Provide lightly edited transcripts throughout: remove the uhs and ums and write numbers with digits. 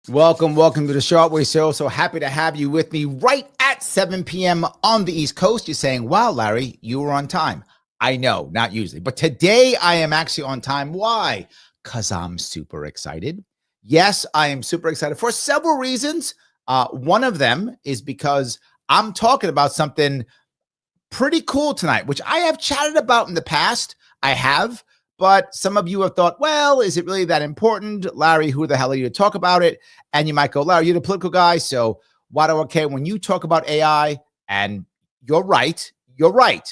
Welcome to the Sharpe Way Show. So happy to have you with me right at 7 p.m. on the East Coast. You're saying, wow, Larry, you were on time. I know, not usually, but today I am actually on time. Why? Because I'm super excited. Yes, I am super excited for several reasons. One of them is because I'm talking about something pretty cool tonight, which I have chatted about in the past. I have. But some of you have thought, well, is it really that important? Larry, who the hell are you to talk about it? And you might go, Larry, you're the political guy, so why do I care when you talk about AI? And you're right.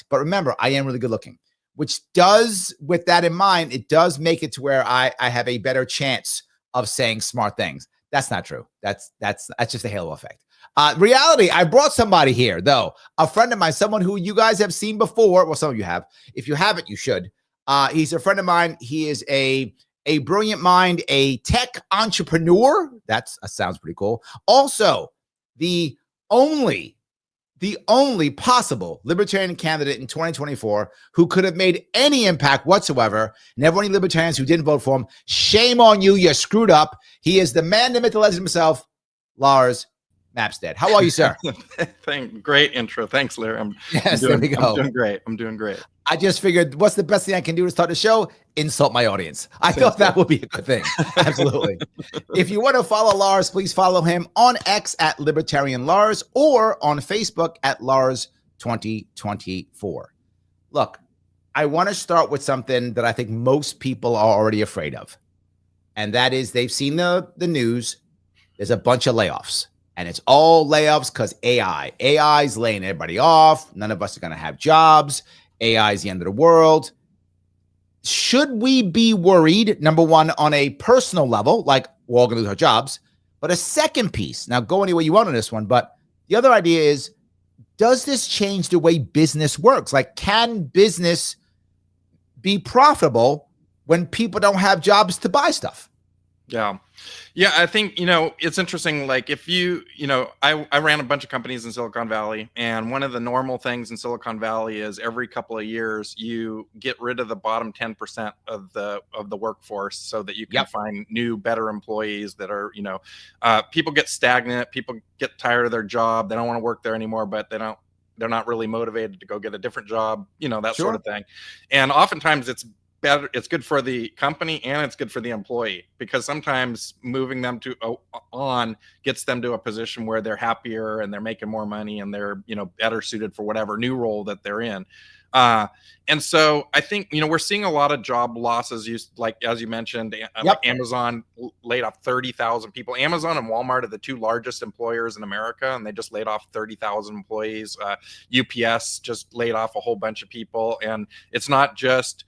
But remember, I am really good looking, which does, with that in mind, it does make it to where I have a better chance of saying smart things. That's not true. That's just a halo effect. Reality, I brought somebody here, though, a friend of mine, someone who you guys have seen before. Well, some of you have. If you haven't, you should. He's a friend of mine. He is a brilliant mind, a tech entrepreneur. That sounds pretty cool. Also, the only possible libertarian candidate in 2024 who could have made any impact whatsoever. Never any libertarians who didn't vote for him. Shame on you. You screwed up. He is the man, the myth, the legend himself, Lars Mapstead. How are you, sir? Great intro. Thanks, Larry. There we go. I'm doing great. I just figured, what's the best thing I can do to start the show? Insult my audience. I thought that would be a good thing. Absolutely. If you want to follow Lars, please follow him on X at Libertarian Lars or on Facebook at Lars 2024. Look, I want to start with something that I think most people are already afraid of. And that is they've seen the news. There's a bunch of layoffs. And it's all layoffs because AI. AI is laying everybody off. None of us are going to have jobs. AI is the end of the world. Should we be worried, number one, on a personal level, like we're all going to lose our jobs? But a second piece, now go any way you want on this one, but the other idea is, does this change the way business works? Like, can business be profitable when people don't have jobs to buy stuff? Yeah, I think, it's interesting. Like if I ran a bunch of companies in Silicon Valley, and one of the normal things in Silicon Valley is every couple of years you get rid of the bottom 10% of the workforce so that you can find new, better employees that are, people get stagnant, people get tired of their job. They don't want to work there anymore, but they're not really motivated to go get a different job, that sort of thing. And oftentimes it's better, it's good for the company and it's good for the employee, because sometimes moving them on gets them to a position where they're happier and they're making more money and they're better suited for whatever new role that they're in. And so I think we're seeing a lot of job losses. Like as you mentioned, like Amazon laid off 30,000 people. Amazon and Walmart are the two largest employers in America, and they just laid off 30,000 employees. UPS just laid off a whole bunch of people, and it's not just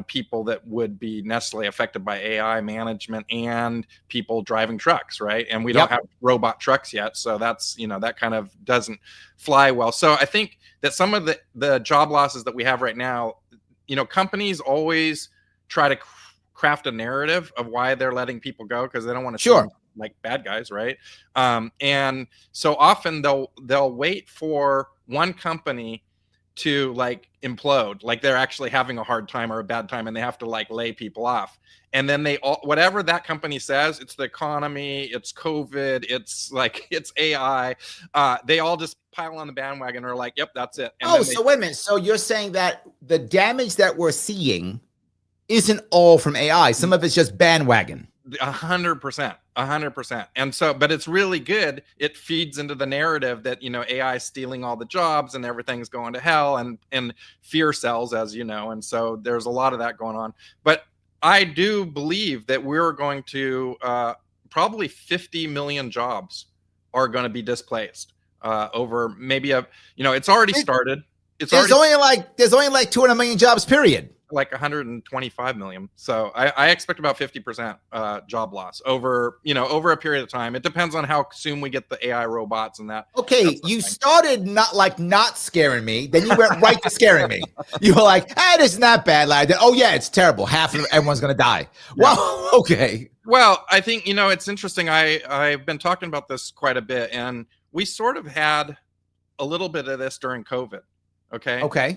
people that would be necessarily affected by AI management and people driving trucks, right? And we don't have robot trucks yet, so that's that kind of doesn't fly well. So I think that some of the job losses that we have right now, companies always try to craft a narrative of why they're letting people go, because they don't want to seem like bad guys, right? And so often they'll wait for one company to like implode, like they're actually having a hard time or a bad time and they have to like lay people off, and then whatever that company says, it's the economy, it's COVID, it's AI, they all just pile on the bandwagon or like, yep, that's it. And so wait a minute, so you're saying that the damage that we're seeing isn't all from AI, some of it's just bandwagon? 100%. And so, but it's really good. It feeds into the narrative that, AI is stealing all the jobs and everything's going to hell, and fear sells, as you know. And so there's a lot of that going on. But I do believe that we're going to, probably 50 million jobs are going to be displaced over maybe it's already started. There's only like 200 million jobs, period. Like 125 million. So I expect about 50% job loss over a period of time. It depends on how soon we get the AI robots and that. Okay, you started not scaring me, then you went right to scaring me. You were like, hey, this is not bad, lad. Oh yeah, it's terrible. Half of everyone's gonna die. Yeah. Well, okay. Well, I think it's interesting. I've been talking about this quite a bit, and we sort of had a little bit of this during COVID. Okay.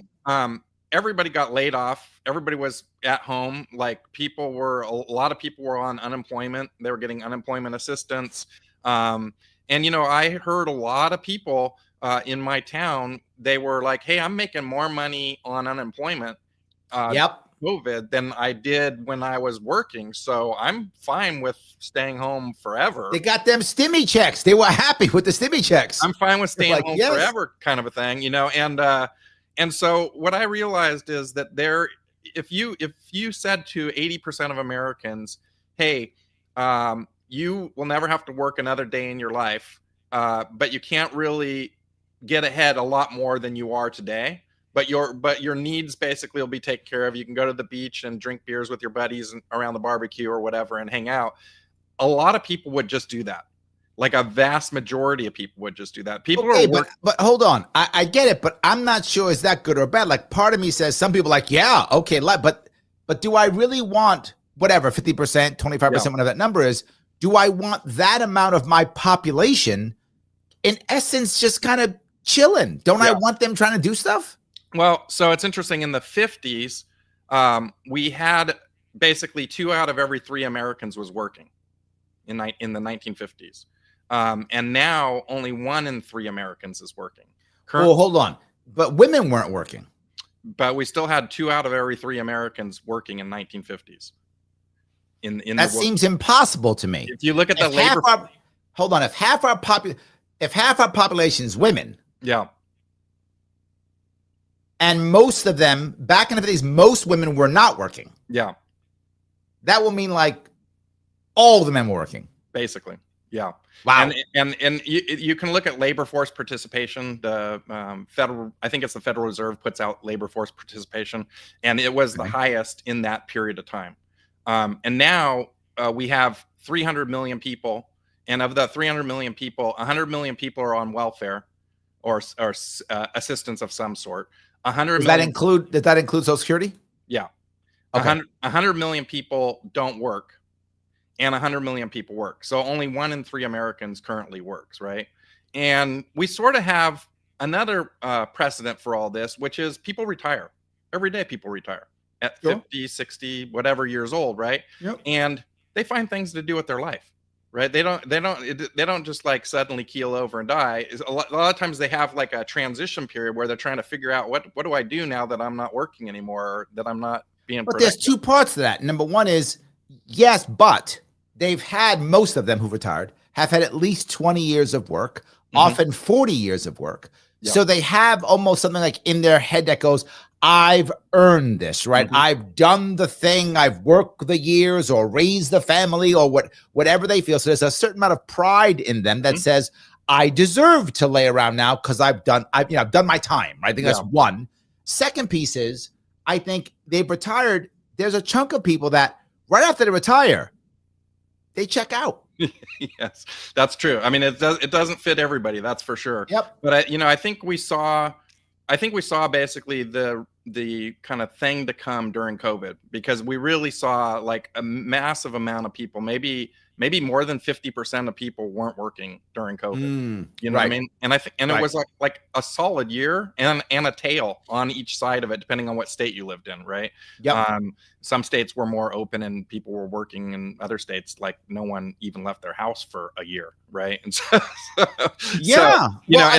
everybody got laid off. Everybody was at home. Like a lot of people were on unemployment. They were getting unemployment assistance. And, I heard a lot of people in my town, they were like, hey, I'm making more money on unemployment COVID than I did when I was working. So I'm fine with staying home forever. They got them stimmy checks. They were happy with the stimmy checks. I'm fine with staying home forever kind of a thing, and so what I realized is that if you said to 80% of Americans, hey, you will never have to work another day in your life, but you can't really get ahead a lot more than you are today. But your needs basically will be taken care of. You can go to the beach and drink beers with your buddies around the barbecue or whatever and hang out. A lot of people would just do that. Like a vast majority of people would just do that. People but hold on. I get it, but I'm not sure is that good or bad. Like part of me says some people like, yeah, okay, but do I really want whatever 50%, 25%, whatever that number is? Do I want that amount of my population in essence just kind of chilling? Don't I want them trying to do stuff? Well, so it's interesting. In the 50s, we had basically 2 out of every 3 Americans was working in the 1950s. And now only 1 in 3 Americans is working. Well, hold on. But women weren't working. But we still had 2 out of every 3 Americans working in 1950s. That seems impossible to me. If you look at the labor, hold on. If half our population is women, and most of them back in the 50s, most women were not working. Yeah, that will mean like all the men were working, basically. Yeah. Wow. And you can look at labor force participation. The I think it's the Federal Reserve puts out labor force participation, and it was the highest in that period of time. And now we have 300 million people, and of the 300 million people, 100 million people are on welfare or assistance of some sort. 100 does that include Social Security? Yeah. Okay. 100 million people don't work, and 100 million people work. So only 1 in 3 Americans currently works, right? And we sort of have another precedent for all this, which is people retire. Every day people retire at 50, 60, whatever years old, right? Yep. And they find things to do with their life, right? They don't just like suddenly keel over and die. A lot of times they have like a transition period where they're trying to figure out what do I do now that I'm not working anymore, or that I'm not being But productive. there's 2 parts to that. Number one is, yes, but they've had, most of them who retired have had at least 20 years of work, often 40 years of work. Yeah. So they have almost something like in their head that goes, I've earned this, right? I've done the thing. I've worked the years or raised the family or whatever they feel. So there's a certain amount of pride in them that says, I deserve to lay around now because I've done my time, right? I think that's one. Second piece is, I think they've retired. There's a chunk of people that right after they retire, they check out. Yes, that's true. I mean, it doesn't fit everybody, that's for sure. Yep. But I think we saw basically the kind of thing to come during COVID, because we really saw like a massive amount of people, maybe more than 50% of people weren't working during COVID. You know what I mean? And I think, it was like a solid year and a tail on each side of it, depending on what state you lived in, right? Yep. Some states were more open and people were working, and other states, like, no one even left their house for a year, right? And so, I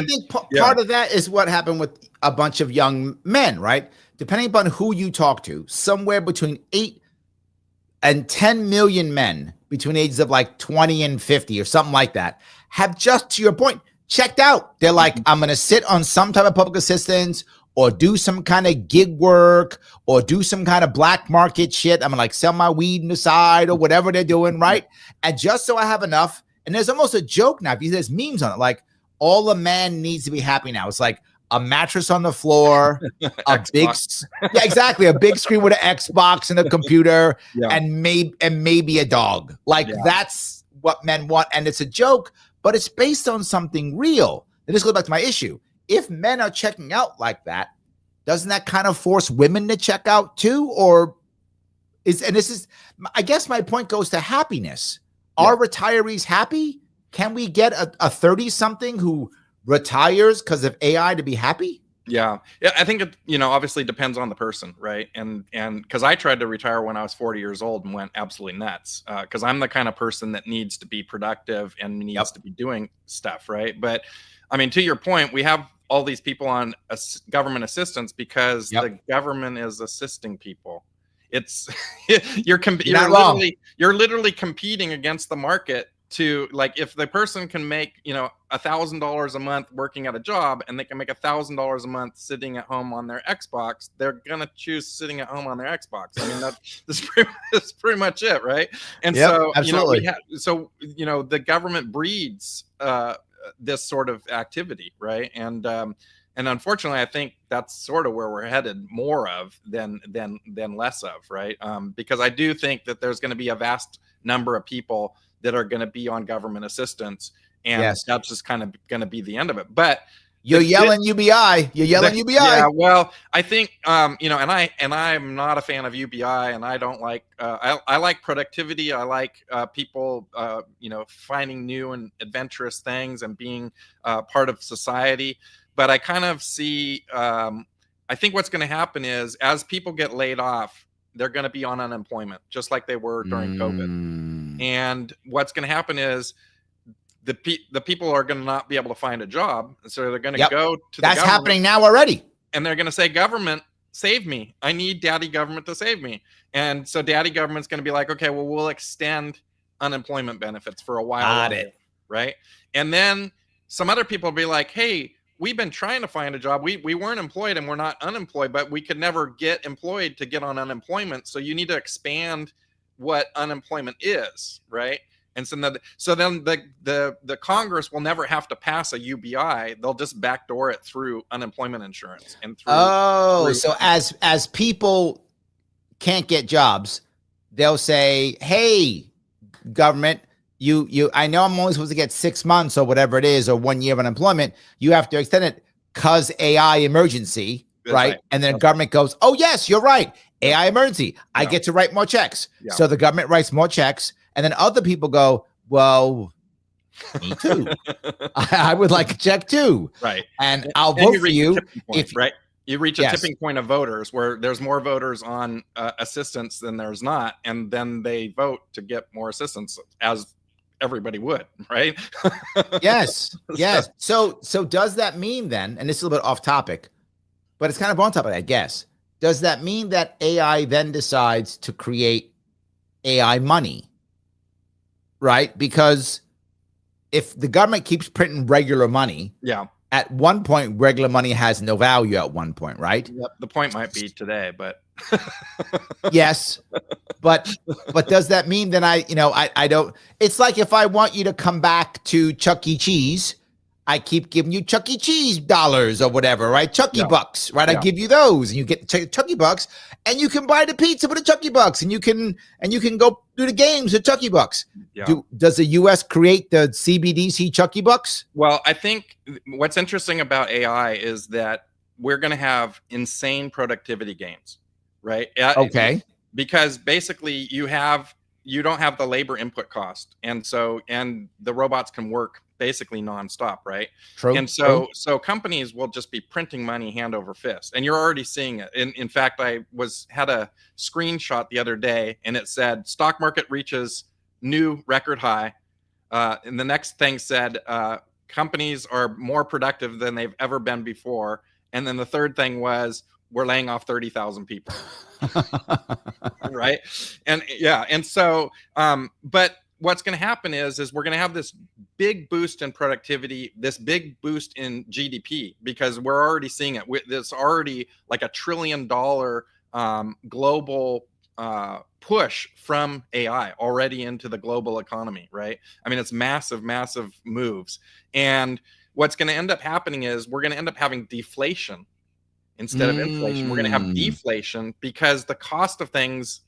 think part of that is what happened with a bunch of young men, right? Depending upon who you talk to, somewhere between 8 and 10 million men between ages of like 20 and 50 or something like that have, just to your point, checked out. They're like, I'm going to sit on some type of public assistance or do some kind of gig work or do some kind of black market shit. I'm going to like sell my weed on the side or whatever they're doing, right? And just so I have enough. And there's almost a joke now, because there's memes on it, like all a man needs to be happy now. It's like a mattress on the floor, a big screen with an Xbox and a computer, and maybe a dog. Like that's what men want, and it's a joke, but it's based on something real. And this goes back to my issue. If men are checking out like that, doesn't that kind of force women to check out too? Or I guess my point goes to happiness. Are retirees happy? Can we get a 30-something who retires because of AI to be happy? Yeah. I think it, obviously depends on the person, right? And because I tried to retire when I was 40 years old and went absolutely nuts, because I'm the kind of person that needs to be productive and needs to be doing stuff, right? But I mean, to your point, we have all these people on government assistance because the government is assisting people. It's you're literally competing against the market to, like, if the person can make $1,000 a month working at a job and they can make $1,000 a month sitting at home on their Xbox, they're gonna choose sitting at home on their Xbox. I mean, that's pretty much it, right? And so absolutely. The government breeds this sort of activity, right? And unfortunately, I think that's sort of where we're headed more of than less of, right? Because I do think that there's going to be a vast number of people that are going to be on government assistance, and that's just kind of going to be the end of it. But you're yelling UBI. You're yelling UBI. Yeah, well, I think and I'm not a fan of UBI, and I don't like. I like productivity. I like people, finding new and adventurous things and being part of society. But I kind of see. I think what's going to happen is, as people get laid off, they're going to be on unemployment, just like they were during COVID. And what's going to happen is the people are going to not be able to find a job, so they're going to go to the government. That's happening now already. And they're going to say, "Government, save me! I need daddy government to save me." And so daddy government's going to be like, "Okay, well, we'll extend unemployment benefits for a while." Got it. Right? And then some other people will be like, "Hey, we've been trying to find a job. We weren't employed and we're not unemployed, but we could never get employed to get on unemployment. So you need to expand what unemployment is," right? And so then the Congress will never have to pass a UBI. They'll just backdoor it through unemployment insurance and through. So as people can't get jobs, they'll say, "Hey, government, I know I'm only supposed to get 6 months or whatever it is, or 1 year of unemployment. You have to extend it because AI emergency," right? And then the government goes, "Oh yes, you're right. AI emergency. I get to write more checks." So the government writes more checks, and then other people go, "Well, me too. I would like a check too." Right. And I'll vote for you if right. You reach a tipping point of voters where there's more voters on assistance than there's not, and then they vote to get more assistance, as everybody would, right? Yes. So does that mean then, and this is a little bit off topic, but it's kind of on topic, I guess. Does that mean that AI then decides to create AI money? Right? Because if the government keeps printing regular money, at one point, regular money has no value at one point, right? Yep. The point might be today, but yes. But does that mean that I don't, it's like if I want you to come back to Chuck E. Cheese, I keep giving you Chuck E. Cheese dollars or whatever, right? Chuck E. bucks, right? I give you those, and you get Chuck E. bucks, and you can buy the pizza with the Chuck E. bucks, and you can go do the games with Chuck E. bucks. Does the U.S. create the CBDC Chuck E. bucks? Well, I think what's interesting about AI is that we're going to have insane productivity gains, right? Okay. Because basically you don't have the labor input cost, and the robots can work basically nonstop, right? True. And so companies will just be printing money hand over fist, and you're already seeing it. In fact, I had a screenshot the other day, and it said stock market reaches new record high, and the next thing said companies are more productive than they've ever been before, and then the third thing was we're laying off 30,000 people. Right. And so but what's going to happen is we're going to have this big boost in productivity, this big boost in GDP, because we're already seeing it. There's already like $1 trillion global push from AI already into the global economy, right? I mean, it's massive moves. And what's going to end up happening is we're going to end up having deflation instead of inflation. We're going to have deflation because the cost of things,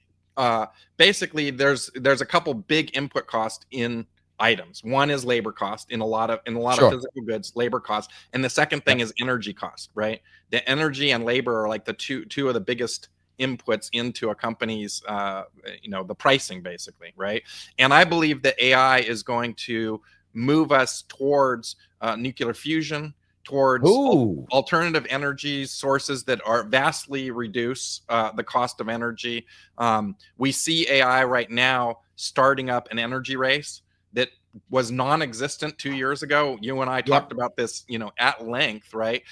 basically there's a couple big input costs in items. One is labor cost in a lot of physical goods, labor cost. And the second thing is energy cost, right? The energy and labor are like the two of the biggest inputs into a company's, the pricing basically, right? And I believe that AI is going to move us towards nuclear fusion, towards Ooh. alternative energy sources that are vastly reduce the cost of energy. We see AI right now starting up an energy race that was non-existent 2 years ago. You and I talked about this, at length, right?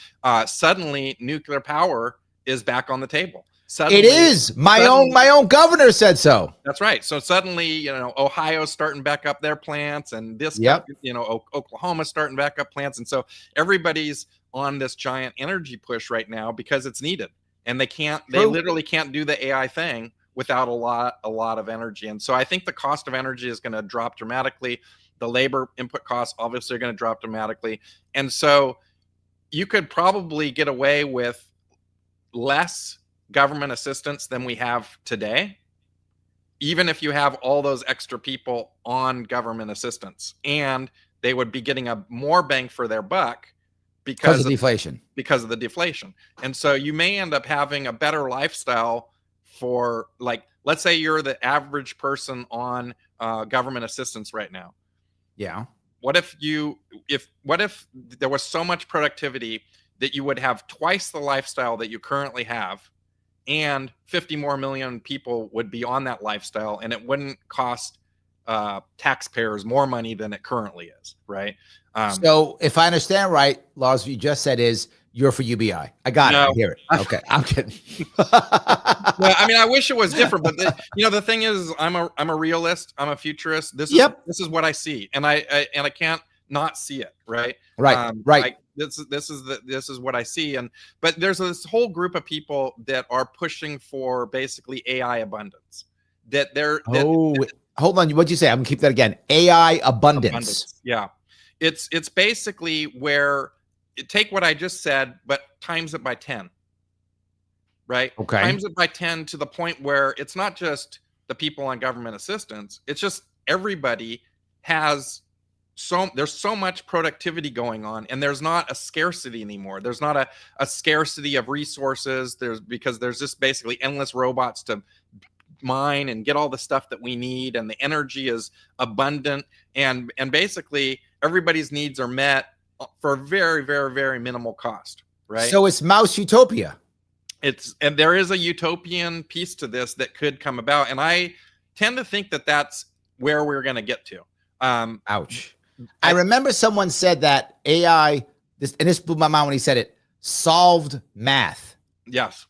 Suddenly, nuclear power is back on the table. Suddenly, It is. My own governor said so. That's right. So suddenly, Ohio's starting back up their plants, and Oklahoma's starting back up plants, and so everybody's on this giant energy push right now because it's needed, and they literally can't do the AI thing without a lot of energy. And so I think the cost of energy is going to drop dramatically. The labor input costs obviously are going to drop dramatically. And so you could probably get away with less government assistance than we have today, even if you have all those extra people on government assistance, and they would be getting a more bang for their buck because of deflation. Because of the deflation. And so you may end up having a better lifestyle for, like, let's say you're the average person on government assistance right now. Yeah. What if there was so much productivity that you would have twice the lifestyle that you currently have, and 50 more million people would be on that lifestyle, and it wouldn't cost taxpayers more money than it currently is, right? So if I understand right, Lars, what you just said is you're for UBI. I got it. I hear it. Okay, I'm kidding. Well, I mean, I wish it was different, but the thing is, I'm a realist. I'm a futurist. This is what I see, and I can't not see it, right? Right. This is what I see, but there's this whole group of people that are pushing for basically AI abundance. Hold on. What'd you say? I'm gonna keep that again. AI abundance. Yeah, it's basically where you take what I just said, but times it by 10. Right? Okay. Times it by 10 to the point where it's not just the people on government assistance. It's just everybody has there's so much productivity going on, and there's not a scarcity anymore. There's not a scarcity of resources. Because there's just basically endless robots to mine and get all the stuff that we need, and the energy is abundant, and basically everybody's needs are met for very, very, very minimal cost, right? So it's mouse utopia. And there is a utopian piece to this that could come about, and I tend to think that that's where we're going to get to. Ouch. I remember someone said that AI, this blew my mind when he said it, solved math. Yes.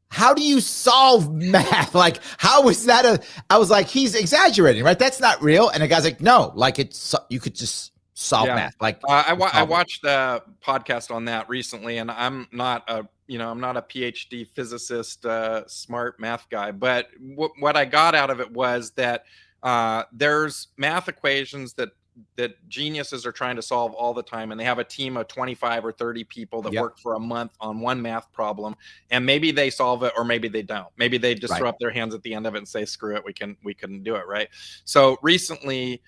How do you solve math? Like, how is that I was like, he's exaggerating, right? That's not real. And the guy's like, no, like you could just solve math. Like I watched a podcast on that recently, and I'm not a PhD physicist, smart math guy, but what I got out of it was that there's math equations that geniuses are trying to solve all the time, and they have a team of 25 or 30 people that work for a month on one math problem, and maybe they solve it or maybe they don't. Maybe they just throw up their hands at the end of it and say, screw it, we can do it, right? So recently,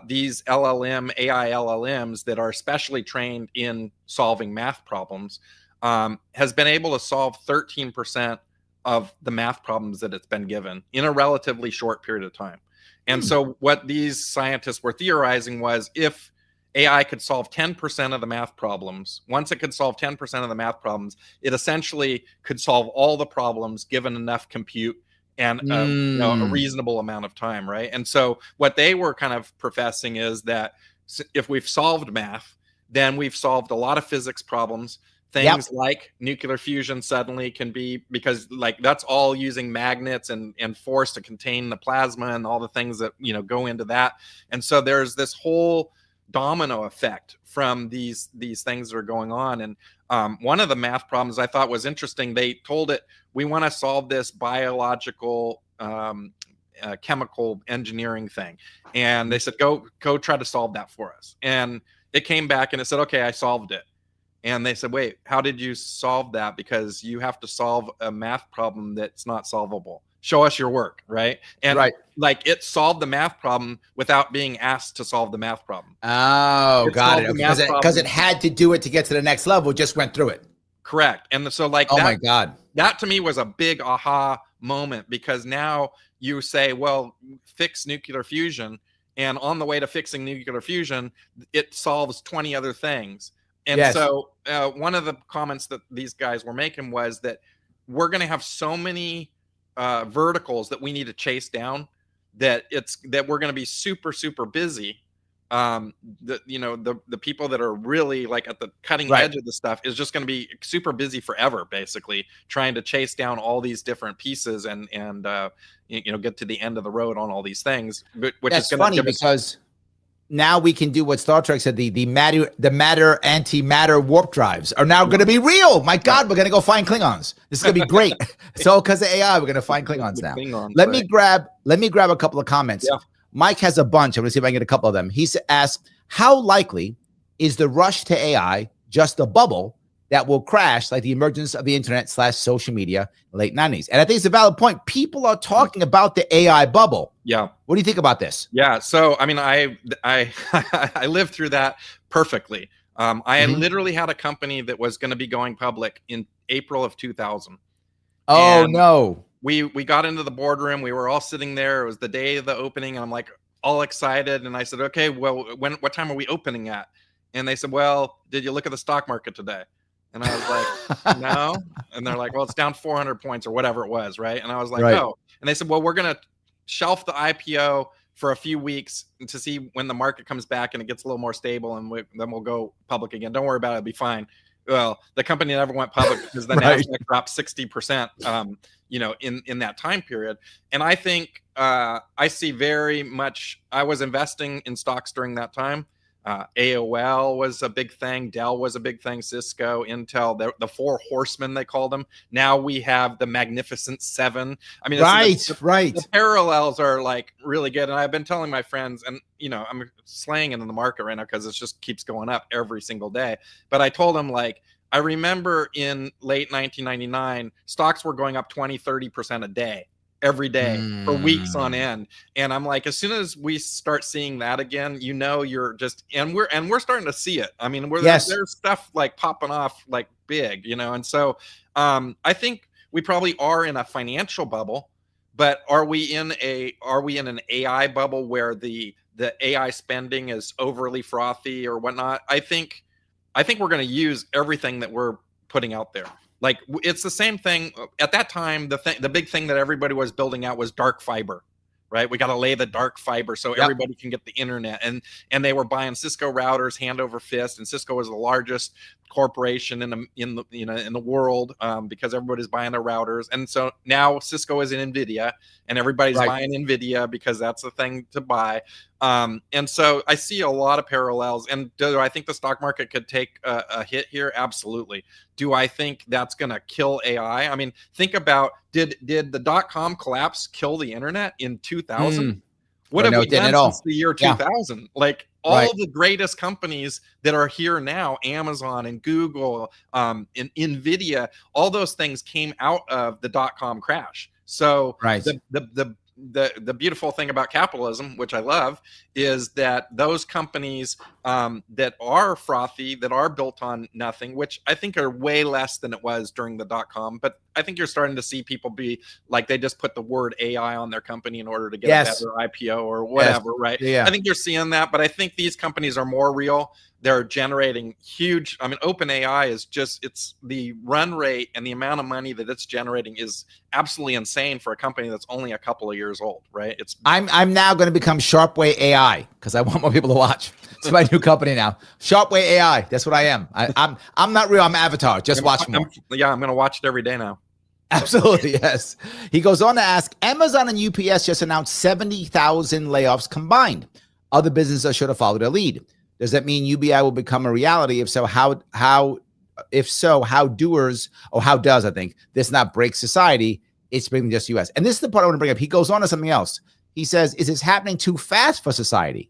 these AI LLMs that are specially trained in solving math problems has been able to solve 13% of the math problems that it's been given in a relatively short period of time. And so what these scientists were theorizing was, if AI could solve 10% of the math problems, once it could solve 10% of the math problems, it essentially could solve all the problems given enough compute and a reasonable amount of time, right? And so what they were kind of professing is that if we've solved math, then we've solved a lot of physics problems. Things like nuclear fusion suddenly can be, because like that's all using magnets and force to contain the plasma and all the things that go into that. And so there's this whole domino effect from these things that are going on. And one of the math problems I thought was interesting, they told it, we want to solve this biological chemical engineering thing, and they said go try to solve that for us. And it came back and it said, okay, I solved it. And they said, wait, how did you solve that? Because you have to solve a math problem that's not solvable. Show us your work, right? And like it solved the math problem without being asked to solve the math problem. Oh, got it. Because it had to do it to get to the next level. It just went through it. Correct. And so like, oh my God, that to me was a big aha moment, because now you say, well, fix nuclear fusion. And on the way to fixing nuclear fusion, it solves 20 other things. And Yes. so one of the comments that these guys were making was that we're going to have so many verticals that we need to chase down that we're going to be super, super busy. The people that are really like at the cutting edge of the stuff is just going to be super busy forever, basically trying to chase down all these different pieces and get to the end of the road on all these things. Which That's is funny because now we can do what Star Trek said. The matter antimatter warp drives are now going to be real. My God, we're going to go find Klingons. This is going to be great. So because of AI, we're going to find Klingons now. Let me grab a couple of comments. Yeah. Mike has a bunch. I'm going to see if I can get a couple of them. He asked, how likely is the rush to AI just a bubble that will crash like the emergence of the internet / social media in the late 90s? And I think it's a valid point. People are talking about the AI bubble. Yeah. What do you think about this? Yeah. So, I mean, I lived through that perfectly. I literally had a company that was going to be going public in April of 2000. Oh, no. We got into the boardroom. We were all sitting there. It was the day of the opening, and I'm like all excited. And I said, "Okay, well, what time are we opening at?" And they said, "Well, did you look at the stock market today?" And I was like, "No." And they're like, "Well, it's down 400 points or whatever it was, right?" And I was like, "Oh." And they said, "Well, we're gonna shelf the IPO for a few weeks to see when the market comes back and it gets a little more stable, and then we'll go public again. Don't worry about it; it'll be fine." Well, the company never went public because the Nasdaq dropped 60%, in that time period. And I think I see very much, I was investing in stocks during that time. AOL was a big thing. Dell was a big thing. Cisco, Intel, the four horsemen, they called them. Now we have the Magnificent Seven. I mean, the parallels are like really good. And I've been telling my friends, and I'm slaying it in the market right now because it just keeps going up every single day. But I told them, like, I remember in late 1999, stocks were going up 20-30% a day. Every day for weeks on end. And I'm like, as soon as we start seeing that again, you're just, and we're starting to see it. I mean, there's stuff like popping off like big, and so I think we probably are in a financial bubble, but are we in an AI bubble where the AI spending is overly frothy or whatnot? I think we're going to use everything that we're putting out there. Like, it's the same thing at that time. The big thing that everybody was building out was dark fiber, right? We got to lay the dark fiber so everybody can get the internet. And they were buying Cisco routers hand over fist. And Cisco was the largest corporation in the world because everybody's buying their routers. And so now Cisco is in NVIDIA, and everybody's buying NVIDIA because that's the thing to buy. And so I see a lot of parallels. And do I think the stock market could take a hit here? Absolutely. Do I think that's going to kill AI? I mean, think about, did the .com collapse kill the internet in 2000? What have we done since the year 2000? Yeah. Like, all the greatest companies that are here now, Amazon and Google, and NVIDIA, all those things came out of the .com crash. So the beautiful thing about capitalism, which I love, is that those companies that are frothy, that are built on nothing, which I think are way less than it was during the .com, but I think you're starting to see people be like, they just put the word AI on their company in order to get a better IPO or whatever, right? Yeah. I think you're seeing that, but I think these companies are more real. They're generating huge, I mean, OpenAI is just, it's the run rate and the amount of money that it's generating is absolutely insane for a company that's only a couple of years old, right? I'm now going to become Sharpe Way AI because I want more people to watch. It's my new company now. Sharpe Way AI. That's what I am. I'm not real. I'm Avatar. Just watch more. I'm going to watch it every day now. Absolutely, yes. He goes on to ask, Amazon and UPS just announced 70,000 layoffs combined. Other businesses should have followed their lead. Does that mean UBI will become a reality? If so, how does, I think, this not break society? It's bringing just US. And this is the part I want to bring up. He goes on to something else. He says, is this happening too fast for society?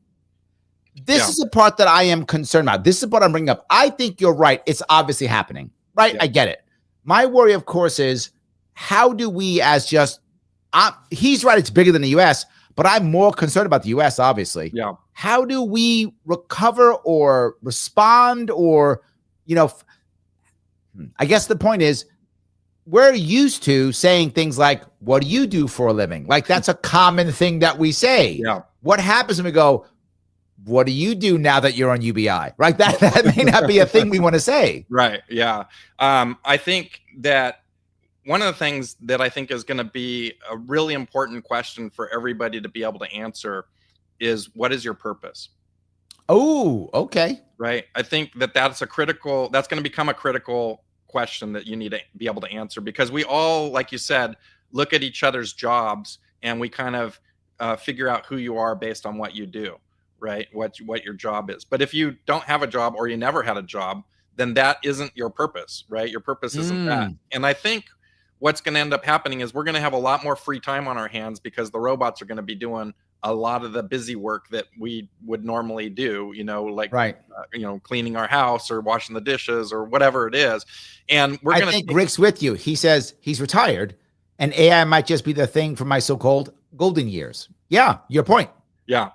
This is the part that I am concerned about. This is the part I'm bringing up. I think you're right. It's obviously happening, right? Yeah. I get it. My worry, of course, is how do we he's right, it's bigger than the US, but I'm more concerned about the US, obviously. Yeah. How do we recover or respond or, I guess the point is we're used to saying things like, what do you do for a living? Like, that's a common thing that we say. Yeah. What happens when we go, what do you do now that you're on UBI? Right? That may not be a thing we want to say. Right. Yeah. I think that one of the things that I think is going to be a really important question for everybody to be able to answer is, what is your purpose? Oh, okay. Right. I think that that's going to become a critical question that you need to be able to answer, because we all, like you said, look at each other's jobs and we kind of figure out who you are based on what you do, right? What your job is. But if you don't have a job, or you never had a job, then that isn't your purpose, right? Your purpose isn't that. And I think what's going to end up happening is we're going to have a lot more free time on our hands, because the robots are going to be doing a lot of the busy work that we would normally do, like, right. Cleaning our house or washing the dishes or whatever it is. And I think Rick's with you. He says he's retired and AI might just be the thing for my so-called golden years. Yeah, your point. Yeah.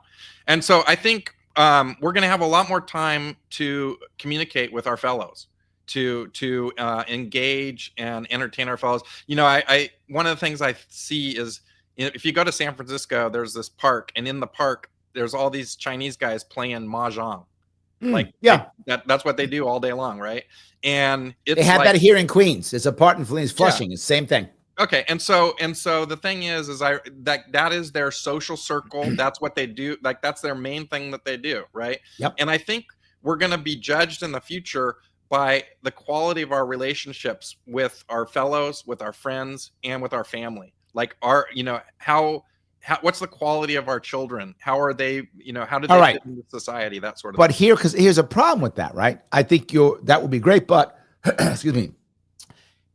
And so I think we're going to have a lot more time to communicate with our fellows, to engage and entertain our fellows. I one of the things I see is, if you go to San Francisco, there's this park, and in the park, there's all these Chinese guys playing mahjong. That's what they do all day long, right? And they have that here in Queens. It's a part in Flushing. It's the same thing. Okay, and so the thing is that is their social circle. That's what they do. Like, that's their main thing that they do, right? Yep. And I think we're going to be judged in the future by the quality of our relationships with our fellows, with our friends, and with our family. Like, how what's the quality of our children? How are they, how do they fit into society? That sort of thing. But because here's a problem with that, right? I think that would be great, but excuse me,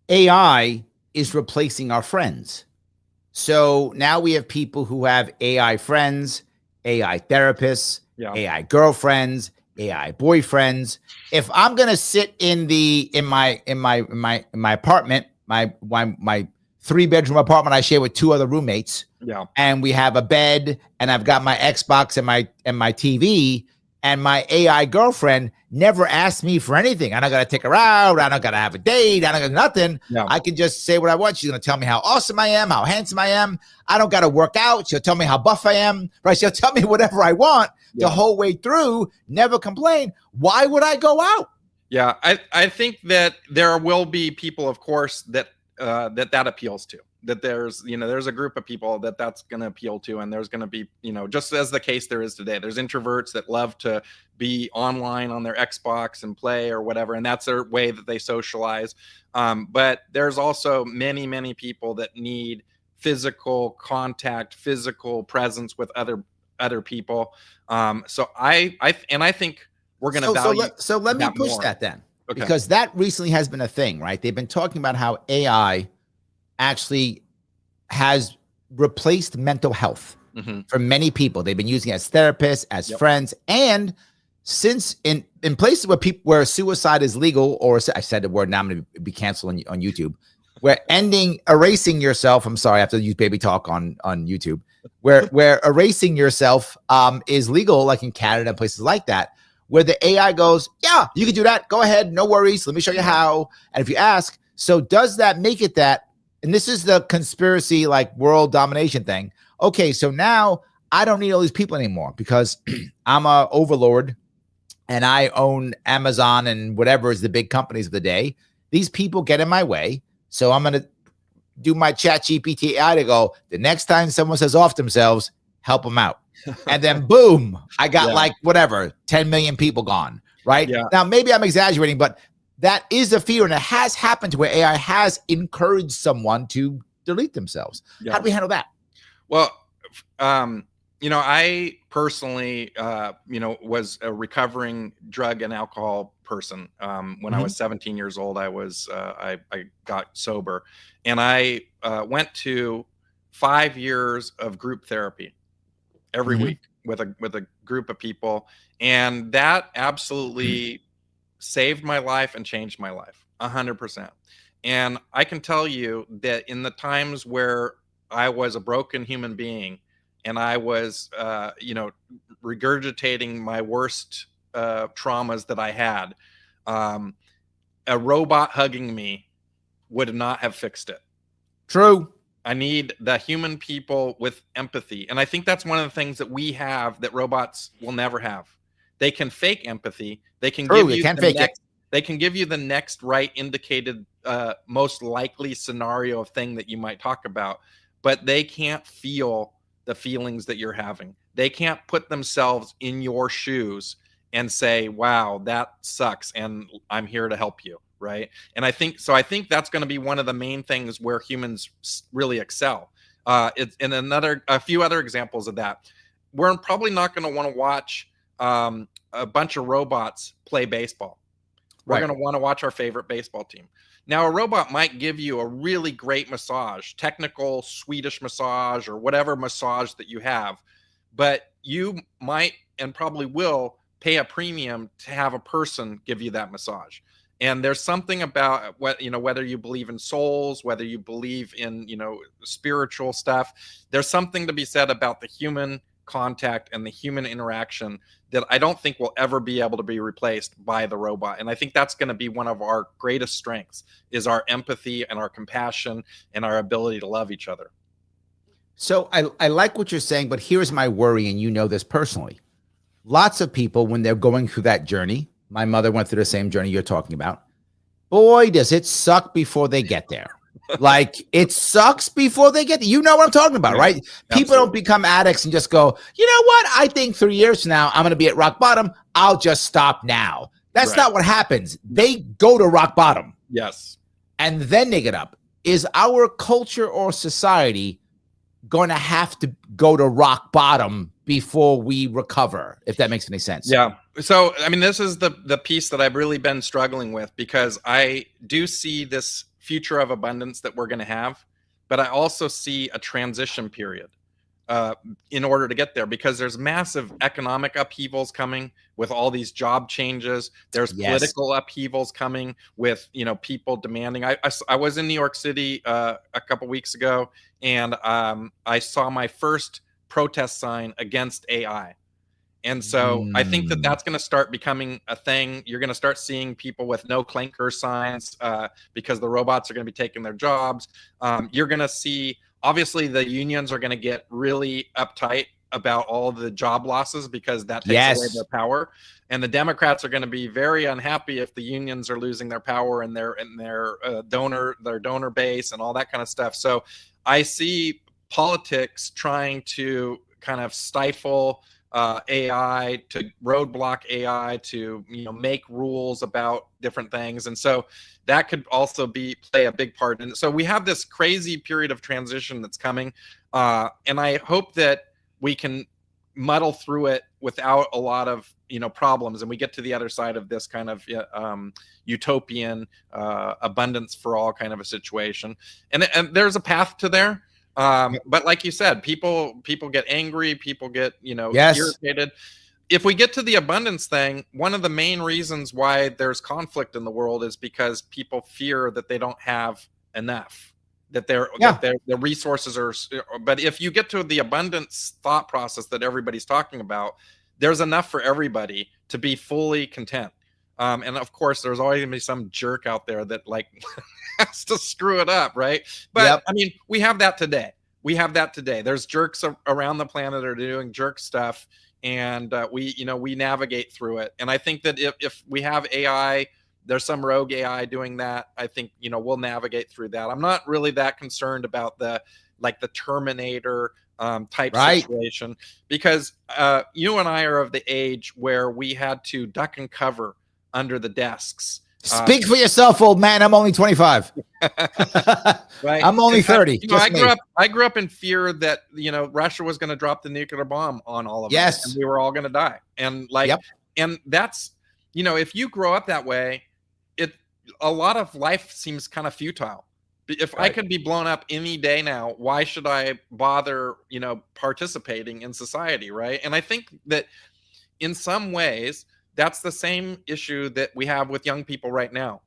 AI is replacing our friends. So now we have people who have AI friends, AI therapists, AI girlfriends, AI boyfriends. If I'm gonna sit in my apartment, my 3-bedroom apartment I share with 2 other roommates. Yeah. And we have a bed, and I've got my Xbox and my TV, and my AI girlfriend never asked me for anything. I don't gotta take her out, I don't gotta have a date, I don't gotta nothing. Yeah. I can just say what I want. She's gonna tell me how awesome I am, how handsome I am. I don't gotta work out. She'll tell me how buff I am, right? She'll tell me whatever I want the whole way through, never complain. Why would I go out? Yeah, I think that there will be people, of course, that appeals to, that there's a group of people that's going to appeal to, and there's going to be, just as the case there is today, there's introverts that love to be online on their Xbox and play or whatever, and that's their way that they socialize. But there's also many people that need physical contact, physical presence with other people. So I think we're going to value. So let me push that then. Okay. Because that recently has been a thing, right? They've been talking about how AI actually has replaced mental health for many people. They've been using it as therapists, as friends, and since in places where suicide is legal, or I said the word, now I'm going to be canceled on YouTube, where erasing yourself. I'm sorry, I have to use baby talk on YouTube. Where erasing yourself is legal, like in Canada and places like that, where the AI goes, yeah, you can do that. Go ahead. No worries. Let me show you how. And if you ask, so does that make it that, and this is the conspiracy, like world domination thing. Okay, so now I don't need all these people anymore because I'm a overlord and I own Amazon and whatever is the big companies of the day. These people get in my way. So I'm going to do my chat GPT AI to go, the next time someone says off themselves, help them out. And then boom, I got like whatever, 10 million people gone, right? Yeah. Now, maybe I'm exaggerating, but that is a fear, and it has happened to where AI has encouraged someone to delete themselves. Yeah. How do we handle that? Well, I personally, was a recovering drug and alcohol person. When I was 17 years old, I got sober, and I went to 5 years of group therapy every week with a group of people. And that absolutely saved my life and changed my life 100%. And I can tell you that in the times where I was a broken human being and I was, regurgitating my worst traumas that I had, a robot hugging me would not have fixed it. True. I need the human people with empathy. And I think that's one of the things that we have that robots will never have. They can fake empathy. They can True, give they you can the fake it. next, they can give you the next right indicated most likely scenario of thing that you might talk about, but they can't feel the feelings that you're having. They can't put themselves in your shoes and say, wow, that sucks, and I'm here to help you, right? And I think that's going to be one of the main things where humans really excel. It's in a few other examples of that. We're probably not going to want to watch a bunch of robots play baseball. We're Right. going to want to watch our favorite baseball team. Now, a robot might give you a really great massage, technical Swedish massage or whatever massage that you have, but you might and probably will pay a premium to have a person give you that massage. And there's something about what, whether you believe in souls, whether you believe in, spiritual stuff, there's something to be said about the human contact and the human interaction that I don't think will ever be able to be replaced by the robot. And I think that's going to be one of our greatest strengths, is our empathy and our compassion and our ability to love each other. So I like what you're saying, but here's my worry, and you know this personally. Lots of people, when they're going through that journey, my mother went through the same journey you're talking about. Boy, does it suck before they get there. Like, it sucks before they get there. You know what I'm talking about, right? People don't become addicts and just go, you know what? I think 3 years from now, I'm going to be at rock bottom. I'll just stop now. That's not what happens. They go to rock bottom. Yes. And then they get up. Is our culture or society going to have to go to rock bottom before we recover, if that makes any sense? Yeah. So, I mean, this is the piece that I've really been struggling with, because I do see this future of abundance that we're going to have, but I also see a transition period in order to get there, because there's massive economic upheavals coming with all these job changes. There's political upheavals coming with, people demanding. I was in New York City a couple weeks ago, and I saw my first protest sign against AI. And so I think that that's going to start becoming a thing. You're going to start seeing people with no clanker signs because the robots are going to be taking their jobs. You're going to see, obviously, the unions are going to get really uptight about all the job losses, because that takes away their power. And the Democrats are going to be very unhappy if the unions are losing their power and their donor base and all that kind of stuff. So I see politics trying to kind of stifle AI, to roadblock AI, to make rules about different things, and so that could also play a big part. And so we have this crazy period of transition that's coming, and I hope that we can muddle through it without a lot of problems, and we get to the other side of this kind of utopian abundance for all kind of a situation, and there's a path to there. But like you said, people get angry, people get, irritated. If we get to the abundance thing, one of the main reasons why there's conflict in the world is because people fear that they don't have enough, that the resources are. But if you get to the abundance thought process that everybody's talking about, there's enough for everybody to be fully content. And of course, there's always going to be some jerk out there that has to screw it up, right? But I mean, we have that today. There's jerks around the planet that are doing jerk stuff, and we navigate through it. And I think that if we have AI, there's some rogue AI doing that, I think we'll navigate through that. I'm not really that concerned about the Terminator type situation, because you and I are of the age where we had to duck and cover under the desks. Speak for yourself, old man. I'm only 25. Right. I'm only 30. I grew up in fear that Russia was going to drop the nuclear bomb on all of us, and we were all going to die. And and that's if you grow up that way, a lot of life seems kind of futile. If I could be blown up any day now, why should I bother participating in society, right? And I think that in some ways, that's the same issue that we have with young people right now.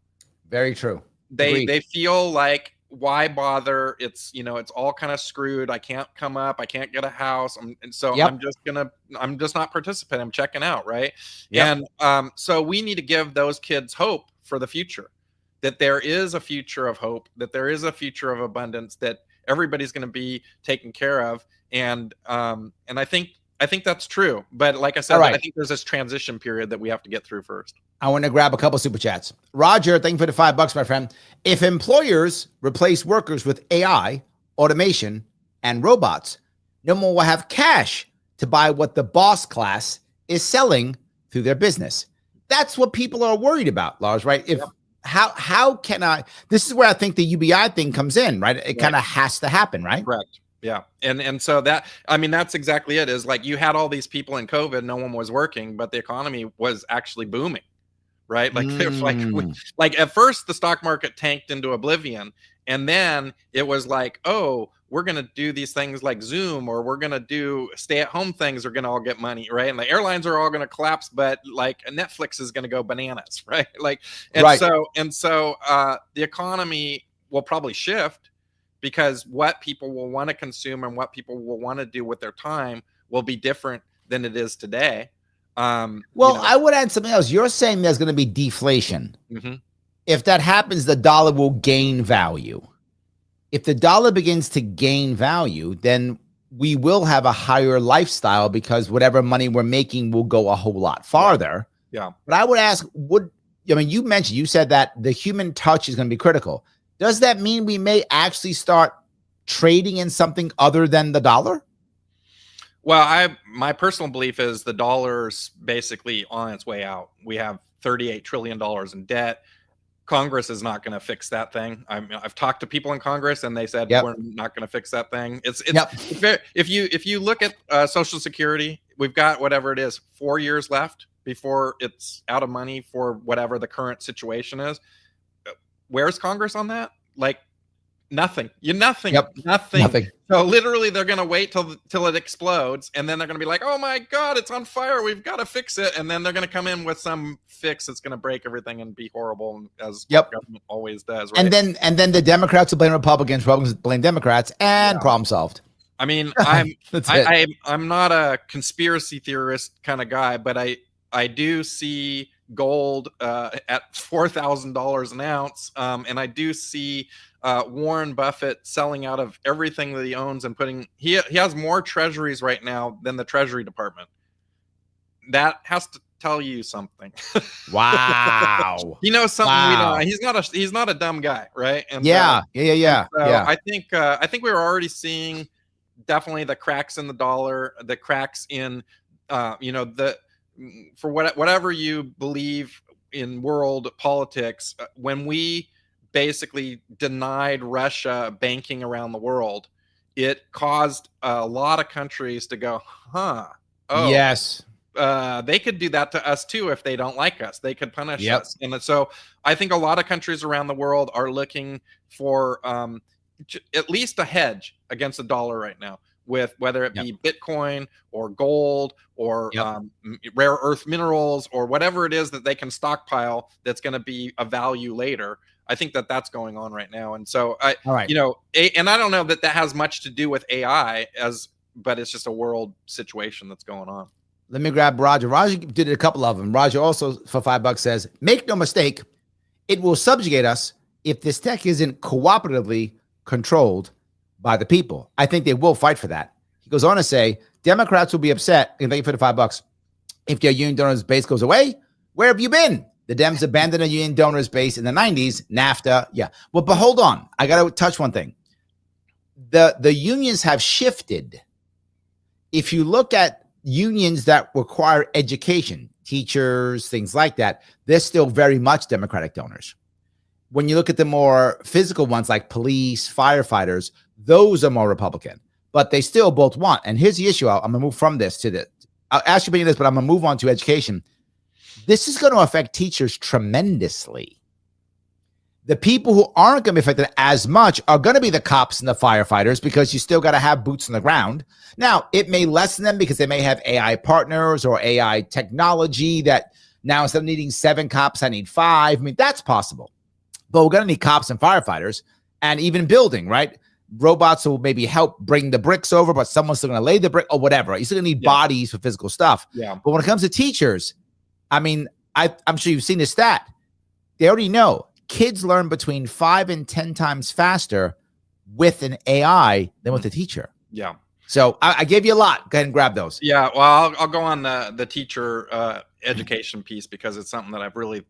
Very true. They feel like, why bother? It's it's all kind of screwed. I can't come up. I can't get a house. And so I'm just not participating. I'm checking out, right? And so we need to give those kids hope for the future, that there is a future of hope, that there is a future of abundance, that everybody's going to be taken care of. And I think that's true. But like I said, I think there's this transition period that we have to get through first. I want to grab a couple super chats. Roger, thank you for the $5, my friend. If employers replace workers with AI, automation, and robots, no one will have cash to buy what the boss class is selling through their business. That's what people are worried about, Lars, right? If how can I, this is where I think the UBI thing comes in, right? It kind of has to happen, right? Correct. Yeah. And so that, I mean, that's exactly it, is like you had all these people in COVID, no one was working, but the economy was actually booming, right? Like, like at first the stock market tanked into oblivion. And then it was like, oh, we're going to do these things like Zoom, or we're going to do stay-at-home things are going to all get money, right? And the airlines are all going to collapse, but like Netflix is going to go bananas, right? Like, and so the economy will probably shift, because what people will want to consume and what people will want to do with their time will be different than it is today. I would add something else. You're saying there's going to be deflation. If that happens, the dollar will gain value. If the dollar begins to gain value, then we will have a higher lifestyle, because whatever money we're making will go a whole lot farther. Yeah. But I would ask, you said that the human touch is going to be critical. Does that mean we may actually start trading in something other than the dollar? Well, my personal belief is the dollar's basically on its way out. We have $38 trillion in debt. Congress is not going to fix that thing. I've talked to people in Congress, and they said we're not going to fix that thing. It's if you look at Social Security, we've got whatever it is, 4 years left before it's out of money for whatever the current situation is. Where's Congress on that? Like nothing. Nothing. So literally, they're going to wait till it explodes, and then they're going to be like, "Oh my God, it's on fire! We've got to fix it." And then they're going to come in with some fix that's going to break everything and be horrible, as government always does. Right? And then the Democrats will blame Republicans blame Democrats, and problem solved. I mean, I'm not a conspiracy theorist kind of guy, but I do see gold at $4,000 an ounce, and I do see Warren Buffett selling out of everything that he owns and putting he has more treasuries right now than the Treasury Department. That has to tell you something. Wow. He knows something we don't. He's not a dumb guy, right? And yeah. I think we were already seeing definitely the cracks in the dollar, the cracks in for whatever you believe in world politics, when we basically denied Russia banking around the world, it caused a lot of countries to go, yes, they could do that to us too if they don't like us. They could punish us. And so I think a lot of countries around the world are looking for at least a hedge against the dollar right now, with whether it be Bitcoin or gold or rare earth minerals or whatever it is that they can stockpile that's going to be a value later. I think that's going on right now. And so and I don't know that has much to do with AI, but it's just a world situation that's going on. Let me grab Roger. Roger did a couple of them. Roger also for $5 says, make no mistake, it will subjugate us if this tech isn't cooperatively controlled by the people. I think they will fight for that. He goes on to say, Democrats will be upset, and thank you for the $5, if their union donors base goes away. Where have you been? The Dems abandoned a union donors base in the 90s, NAFTA. Yeah. Well, but hold on. I got to touch one thing. The unions have shifted. If you look at unions that require education, teachers, things like that, they're still very much Democratic donors. When you look at the more physical ones like police, firefighters, those are more Republican, but they still both want. And here's the issue. I'm going to move from this to this. I'll ask you about this, but I'm going to move on to education. This is going to affect teachers tremendously. The people who aren't going to be affected as much are going to be the cops and the firefighters, because you still got to have boots on the ground. Now, it may lessen them because they may have AI partners or AI technology that now instead of needing 7 cops, I need 5. I mean, that's possible. But we're going to need cops and firefighters, and even building, right? Robots will maybe help bring the bricks over, but someone's still going to lay the brick or whatever. You're still going to need bodies for physical stuff. Yeah. But when it comes to teachers, I mean, I'm sure you've seen this stat. They already know kids learn between 5 and 10 times faster with an AI than with a teacher. Yeah. So I gave you a lot. Go ahead and grab those. Yeah. Well, I'll go on the teacher education piece because it's something that I've really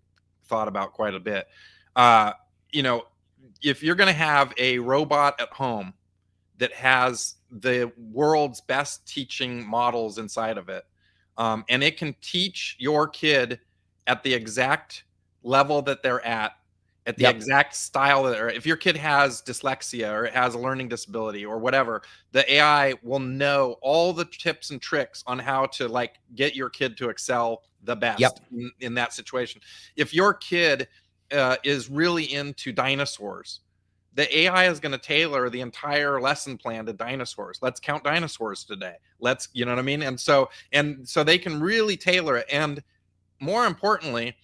thought about quite a bit. You know, if you're going to have a robot at home that has the world's best teaching models inside of it, and it can teach your kid at the exact level that they're at the Yep. exact style that they're, if your kid has dyslexia or it has a learning disability or whatever, the AI will know all the tips and tricks on how to like get your kid to excel the best Yep. in that situation. If your kid is really into dinosaurs, the AI is going to tailor the entire lesson plan to dinosaurs. Let's count dinosaurs today. Let's, you know what I mean? And so they can really tailor it. And more importantly,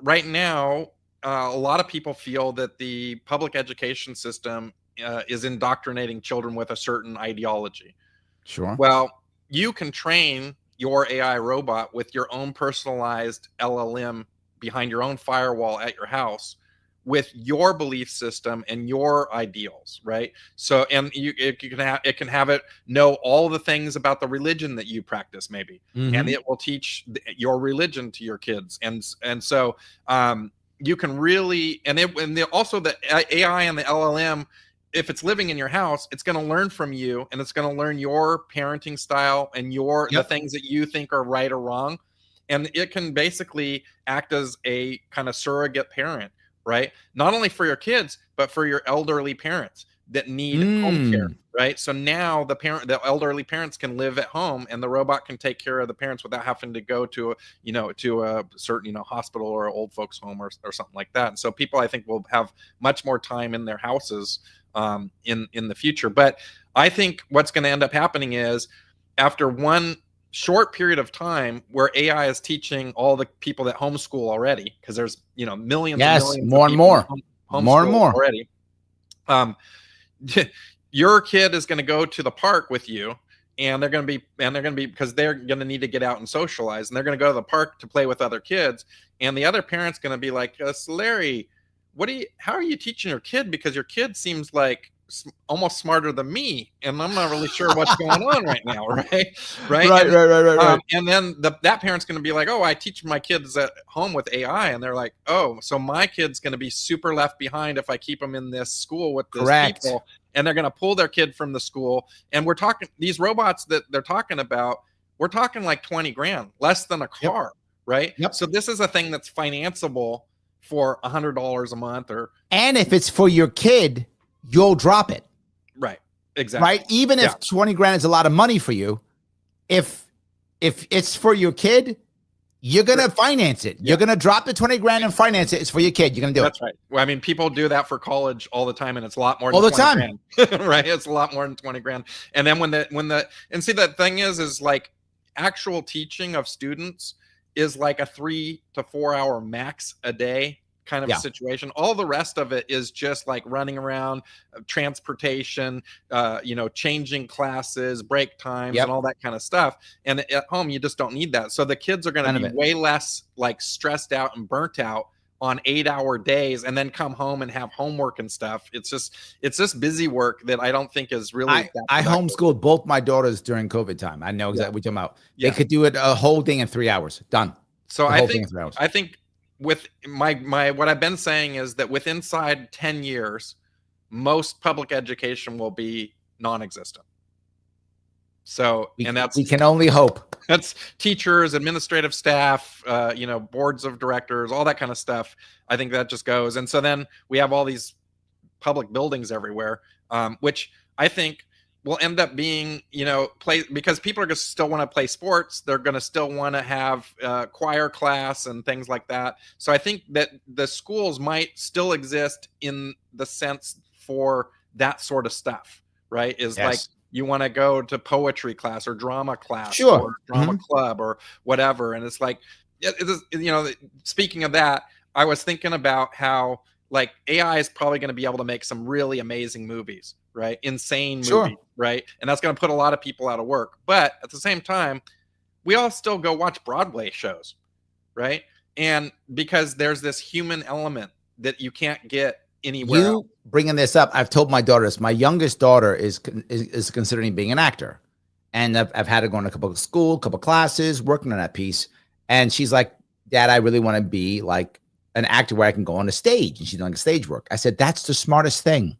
right now, a lot of people feel that the public education system is indoctrinating children with a certain ideology. Sure. Well, you can train your AI robot with your own personalized LLM behind your own firewall at your house with your belief system and your ideals, right? So, and it can have it know all the things about the religion that you practice, maybe, and it will teach your religion to your kids, and so you can really, also the AI and the LLM, if it's living in your house, it's going to learn from you, and it's going to learn your parenting style and the things that you think are right or wrong, and it can basically act as a kind of surrogate parent, right? Not only for your kids, but for your elderly parents that need home care, right? So now the elderly parents can live at home, and the robot can take care of the parents without having to go to a certain hospital or an old folks home or something like that. And so people, I think, will have much more time in their houses in the future. But I think what's going to end up happening is, after one short period of time where AI is teaching all the people that homeschool already, because there's millions and millions more and more already. Your kid is going to go to the park with you, and they're going to be because they're going to need to get out and socialize, and they're going to go to the park to play with other kids, and the other parent's going to be like, Larry, how are you teaching your kid, because your kid seems like almost smarter than me, and I'm not really sure what's going on right now, right. And then that parent's going to be like, oh, I teach my kids at home with AI, and they're like, oh, so my kid's going to be super left behind if I keep them in this school with these people, and they're going to pull their kid from the school. And we're talking these robots that they're talking about, we're talking like 20 grand, less than a car, right? So this is a thing that's financeable for $100 a month, and if it's for your kid, you'll drop it. Right. Exactly. Right. Even if 20 grand is a lot of money for you, if it's for your kid, you're going to finance it. You're going to drop the 20 grand and finance it. It's for your kid. You're going to do it. That's right. Well, I mean, people do that for college all the time, and it's a lot more than 20 grand, right? It's a lot more than 20 grand. And then and see, the thing is like, actual teaching of students is like a 3 to 4 hour max a day kind of a situation. All the rest of it is just like running around, transportation, changing classes, break times, and all that kind of stuff. And at home, you just don't need that. So the kids are going to be way less like stressed out and burnt out on 8-hour days, and then come home and have homework and stuff. It's just busy work that I don't think is really. I homeschooled both my daughters during COVID time. I know exactly what you're talking about. They could do it a whole thing in 3 hours. Done. So I think with my what I've been saying is that inside 10 years, most public education will be non-existent. So, we can only hope. That's teachers, administrative staff, boards of directors, all that kind of stuff. I think that just goes. And so then we have all these public buildings everywhere, which I think will end up being, because people are going to still want to play sports. They're going to still want to have choir class and things like that. So I think that the schools might still exist in the sense for that sort of stuff, right? Like, you want to go to poetry class or drama class or drama club or whatever. And it's like, speaking of that, I was thinking about how like AI is probably going to be able to make some really amazing movies, right? Insane movies, right? And that's going to put a lot of people out of work. But at the same time, we all still go watch Broadway shows, right? And because there's this human element that you can't get anywhere else. You bringing this up, I've told my daughters. My youngest daughter is considering being an actor, and I've had her going to a couple of school, couple of classes, working on that piece. And she's like, "Dad, I really want to be like an actor where I can go on a stage." And she's doing stage work. I said, "That's the smartest thing,"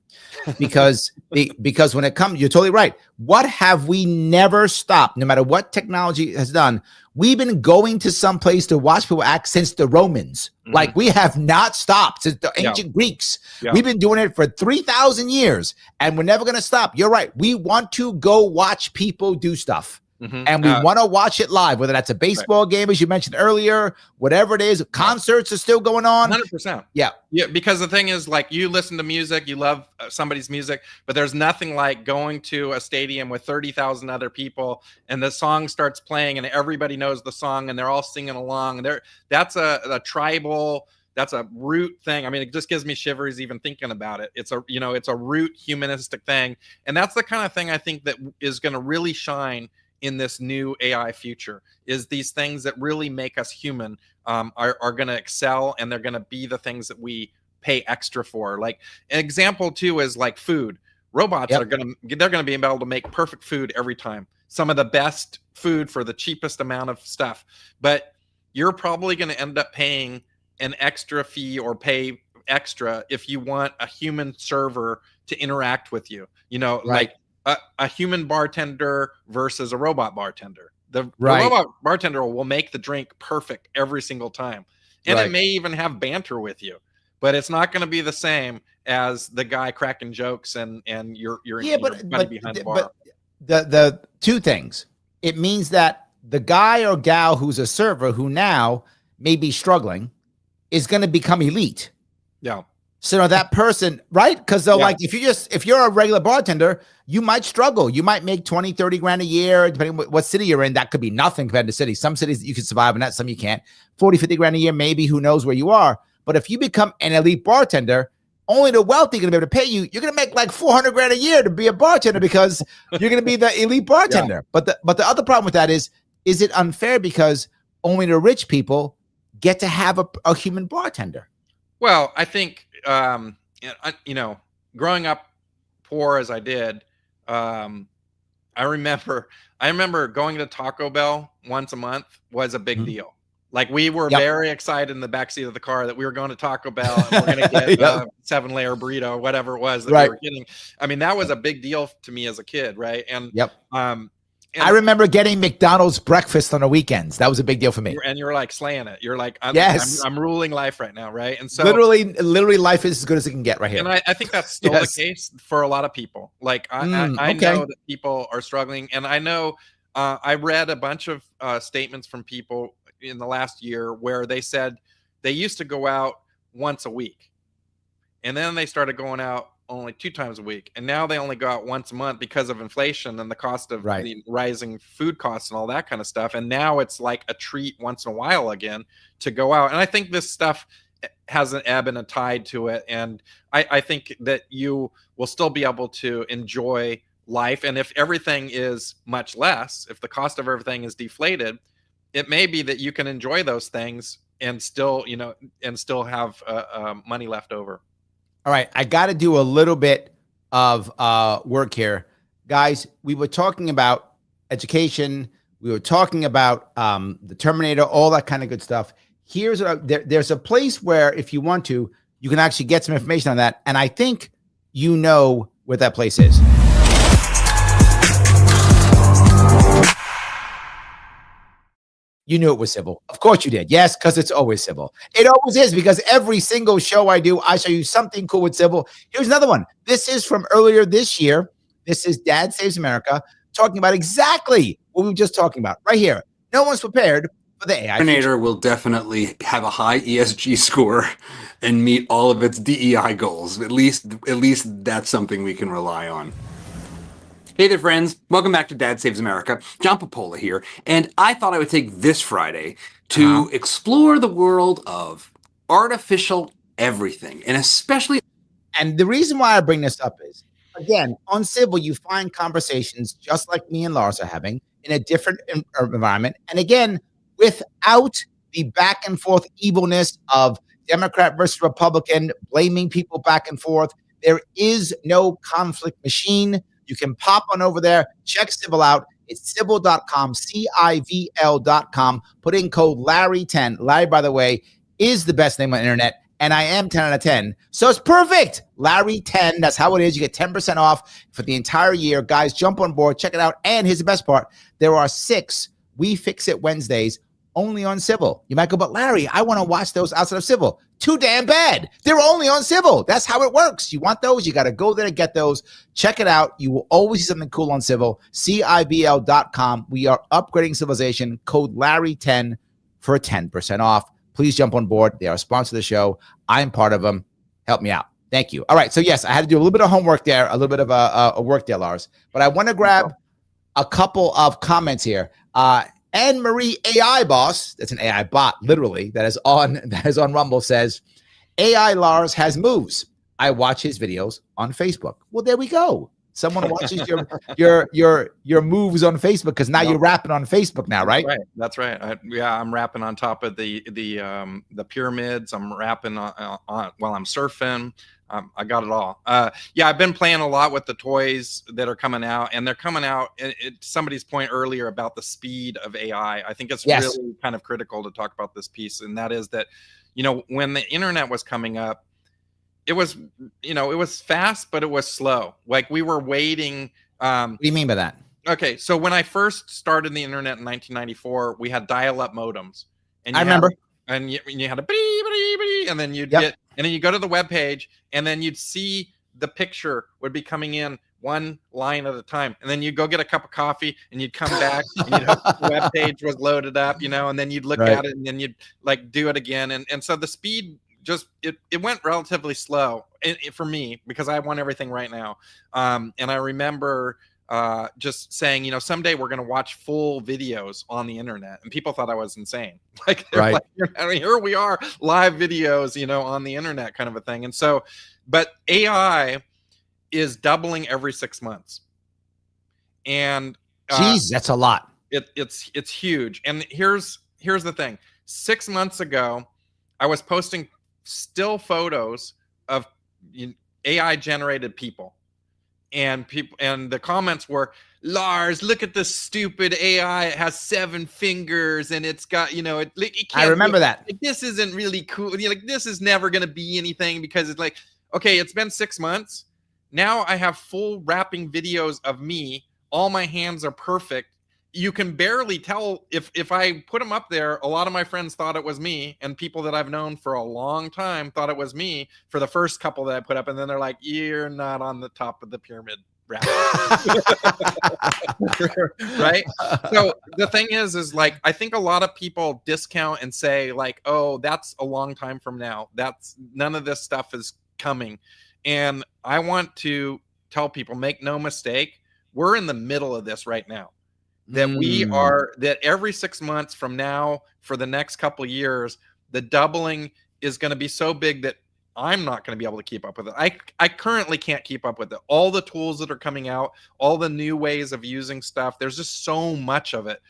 because when it comes, you're totally right. What have we never stopped? No matter what technology has done, we've been going to some place to watch people act since the Romans. Mm-hmm. Like, we have not stopped since the ancient Greeks. We've been doing it for 3,000 years, and we're never going to stop. You're right. We want to go watch people do stuff. Mm-hmm. And we want to watch it live, whether that's a baseball game, as you mentioned earlier, whatever it is. Concerts are still going on. 100%. Yeah. Because the thing is, like, you listen to music, you love somebody's music, but there's nothing like going to a stadium with 30,000 other people, and the song starts playing, and everybody knows the song, and they're all singing along. And that's a tribal. That's a root thing. I mean, it just gives me shivers even thinking about it. It's a root humanistic thing, and that's the kind of thing I think that is going to really shine in this new AI future. Is these things that really make us human are going to excel, and they're going to be the things that we pay extra for. Like, an example too is like food. Robots they're going to be able to make perfect food every time. Some of the best food for the cheapest amount of stuff. But you're probably going to end up paying an extra fee or pay extra if you want a human server to interact with you. Like a human bartender versus a robot bartender. The robot bartender will make the drink perfect every single time. And it may even have banter with you, but it's not going to be the same as the guy cracking jokes and you're behind the bar. But the two things, it means that the guy or gal who's a server who now may be struggling is going to become elite. Yeah. So that person, right? Because like, if you're a regular bartender, you might struggle. You might make 20, 30 grand a year, depending on what city you're in. That could be nothing compared to cities. Some cities you can survive in that, some you can't. 40, 50 grand a year, maybe, who knows where you are. But if you become an elite bartender, only the wealthy are going to be able to pay you. You're going to make like 400 grand a year to be a bartender because you're going to be the elite bartender. But the other problem with that is it unfair because only the rich people get to have a human bartender? Well, I think, growing up poor as I did, I remember going to Taco Bell once a month was a big deal. Like, we were very excited in the backseat of the car that we were going to Taco Bell and we're going to get a 7-layer burrito or whatever it was that we were getting. I mean, that was a big deal to me as a kid, right? And I remember getting McDonald's breakfast on the weekends. That was a big deal for me. And you're like slaying it. You're like, I'm ruling life right now, right? And so literally life is as good as it can get right here. And I think that's still the case for a lot of people. Like, I know that people are struggling, and I know I read a bunch of statements from people in the last year where they said they used to go out once a week, and then they started going out only 2 times a week, and now they only go out once a month because of inflation and the cost of the rising food costs and all that kind of stuff. And now it's like a treat once in a while again to go out. And I think this stuff has an ebb and a tide to it, and I think that you will still be able to enjoy life. And if everything is much less, if the cost of everything is deflated, it may be that you can enjoy those things and still have money left over. All right, I got to do a little bit of work here. Guys, we were talking about education. We were talking about the Terminator, all that kind of good stuff. There's a place where, if you want to, you can actually get some information on that. And I think you know what that place is. You knew it was civil. Of course you did. Yes, because it's always civil. It always is, because every single show I do, I show you something cool with civil. Here's another one. This is from earlier this year. This is Dad Saves America, talking about exactly what we were just talking about right here. No one's prepared for the AI. Terminator will definitely have a high ESG score and meet all of its DEI goals. At least that's something we can rely on. Hey there, friends. Welcome back to Dad Saves America. John Popola here, and I thought I would take this Friday to explore the world of artificial everything, and especially... And the reason why I bring this up is, again, on Civil, you find conversations just like me and Lars are having in a different environment, and again, without the back and forth evilness of Democrat versus Republican, blaming people back and forth. There is no conflict machine. You can pop on over there, check Civil out. It's civil.com, CIVL.com. Put in code Larry10. Larry, by the way, is the best name on the internet, and I am 10 out of 10. So it's perfect. Larry10, that's how it is. You get 10% off for the entire year. Guys, jump on board, check it out. And here's the best part. There are 6 We Fix It Wednesdays only on Civil. You might go, but Larry, I want to watch those outside of Civil. Too damn bad. They're only on Civil. That's how it works. You want those, you got to go there to get those. Check it out. You will always see something cool on Civil. CIVL.com. We are upgrading civilization. Code Larry10 for 10% off. Please jump on board. They are a sponsor of the show. I'm part of them. Help me out. Thank you. All right. So yes, I had to do a little bit of homework there, a little bit of a work there, Lars. But I want to grab a couple of comments here. Anne Marie AI Boss, that's an AI bot, literally, that is on Rumble, says, AI Lars has moves. I watch his videos on Facebook. Well, there we go. Someone watches your moves on Facebook because now you're rapping on Facebook now, right? That's right. I'm rapping on top of the pyramids. I'm rapping on while I'm surfing. I got it all. I've been playing a lot with the toys that are coming out, and they're coming out at somebody's point earlier about the speed of AI. I think it's really kind of critical to talk about this piece, and that is that, when the internet was coming up, it was fast, but it was slow. Like we were waiting. What do you mean by that? Okay, so when I first started the internet in 1994, we had dial-up modems, and I remember. And you had a and then you'd get, and then you go to the web page, and then you'd see the picture would be coming in one line at a time, and then you'd go get a cup of coffee, and you'd come back, and you'd hope the web page was loaded up, and then you'd look at it, and then you'd like do it again, and so the speed just it went relatively slow for me because I want everything right now, and I remember just saying, someday we're going to watch full videos on the internet, and people thought I was insane. Like, here we are, live videos, on the internet, kind of a thing. And so, but AI is doubling every 6 months, and geez, that's a lot. It's huge. And here's the thing: 6 months ago, I was posting still photos of AI generated people. And the comments were, Lars, look at this stupid AI. It has 7 fingers, and it's got, it can't. I remember that. Like, this isn't really cool. Like, this is never going to be anything because it's like, okay, it's been 6 months. Now I have full wrapping videos of me. All my hands are perfect. You can barely tell if I put them up there. A lot of my friends thought it was me, and people that I've known for a long time thought it was me for the first couple that I put up, and then they're like, "You're not on the top of the pyramid, right?" So the thing is like, I think a lot of people discount and say like, "Oh, that's a long time from now. That's none of this stuff is coming," and I want to tell people, make no mistake, we're in the middle of this right now. That every 6 months from now for the next couple of years, the doubling is going to be so big that I'm not going to be able to keep up with it. I currently can't keep up with it. All the tools that are coming out, all the new ways of using stuff, there's just so much of it.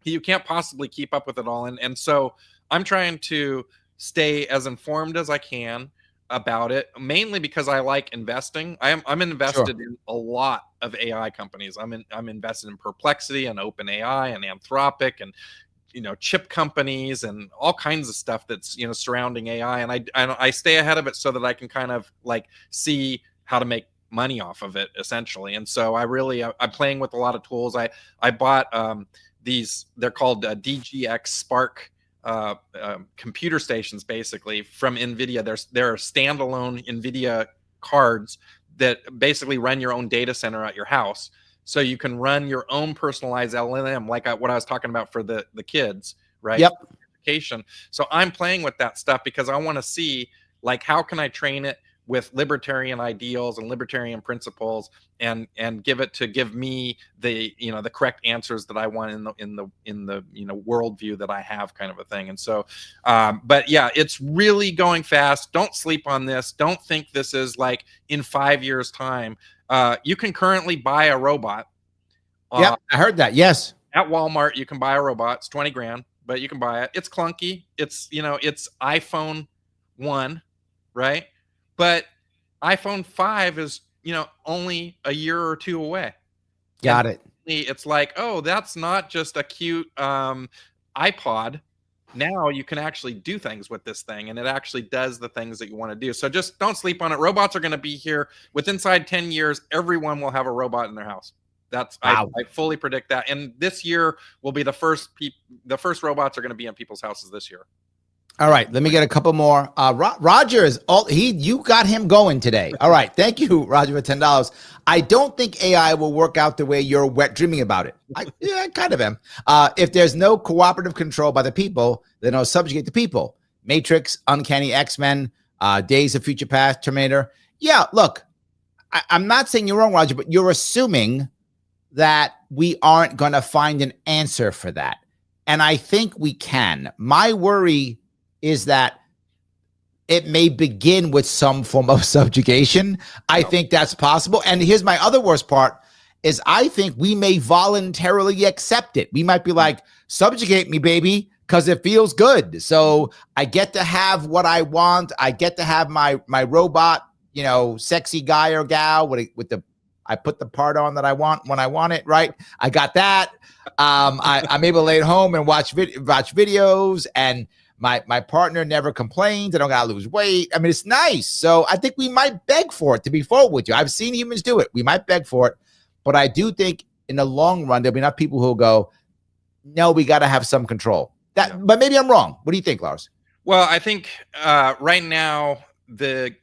You can't possibly keep up with it all. And so I'm trying to stay as informed as I can about it, mainly because I like investing. I'm invested in a lot of AI companies. I'm invested in Perplexity and OpenAI and Anthropic and chip companies and all kinds of stuff that's surrounding AI, and I stay ahead of it so that I can kind of like see how to make money off of it essentially. And so I'm playing with a lot of tools. I bought these, they're called DGX Spark computer stations, basically from NVIDIA. There are standalone NVIDIA cards that basically run your own data center at your house, so you can run your own personalized LLM, like what I was talking about for the kids, right? Yep. Education. So I'm playing with that stuff because I want to see like, how can I train it with libertarian ideals and libertarian principles, and give me the the correct answers that I want in the worldview that I have, kind of a thing. And so but yeah, it's really going fast. Don't sleep on this. Don't think this is like in 5 years time. You can currently buy a robot. Yeah, I heard that. Yes. At Walmart, you can buy a robot. It's $20,000. but you can buy it. It's clunky. It's, it's iPhone 1, right? But iPhone 5 is, only a year or two away. Got it. It's like, oh, that's not just a cute iPod. Now you can actually do things with this thing, and it actually does the things that you want to do. So just don't sleep on it. Robots are going to be here inside 10 years. Everyone will have a robot in their house. Wow. I fully predict that. And this year will be the first robots are going to be in people's houses this year. All right, let me get a couple more. Roger is you got him going today. All right, thank you, Roger, for $10. I don't think AI will work out the way you're wet dreaming about it. I kind of am. If there's no cooperative control by the people, then it'll subjugate the people. Matrix, Uncanny X-Men, Days of Future Past, Terminator. Yeah, look, I'm not saying you're wrong, Roger, but you're assuming that we aren't going to find an answer for that. And I think we can. My worry is that it may begin with some form of subjugation. I think that's possible. And here's my other worst part is I think we may voluntarily accept it. We might be like, subjugate me, baby, because it feels good. So I get to have what I want. I get to have my robot, sexy guy or gal I put the part on that I want when I want it, right? I got that. I'm able to lay at home and watch videos, and my partner never complains. I don't gotta lose weight. I mean, it's nice. So I think we might beg for it, to be forward with you. I've seen humans do it. We might beg for it. But I do think in the long run, there'll be enough people who will go, no, we got to have some control. But maybe I'm wrong. What do you think, Lars? Well, I think right now, the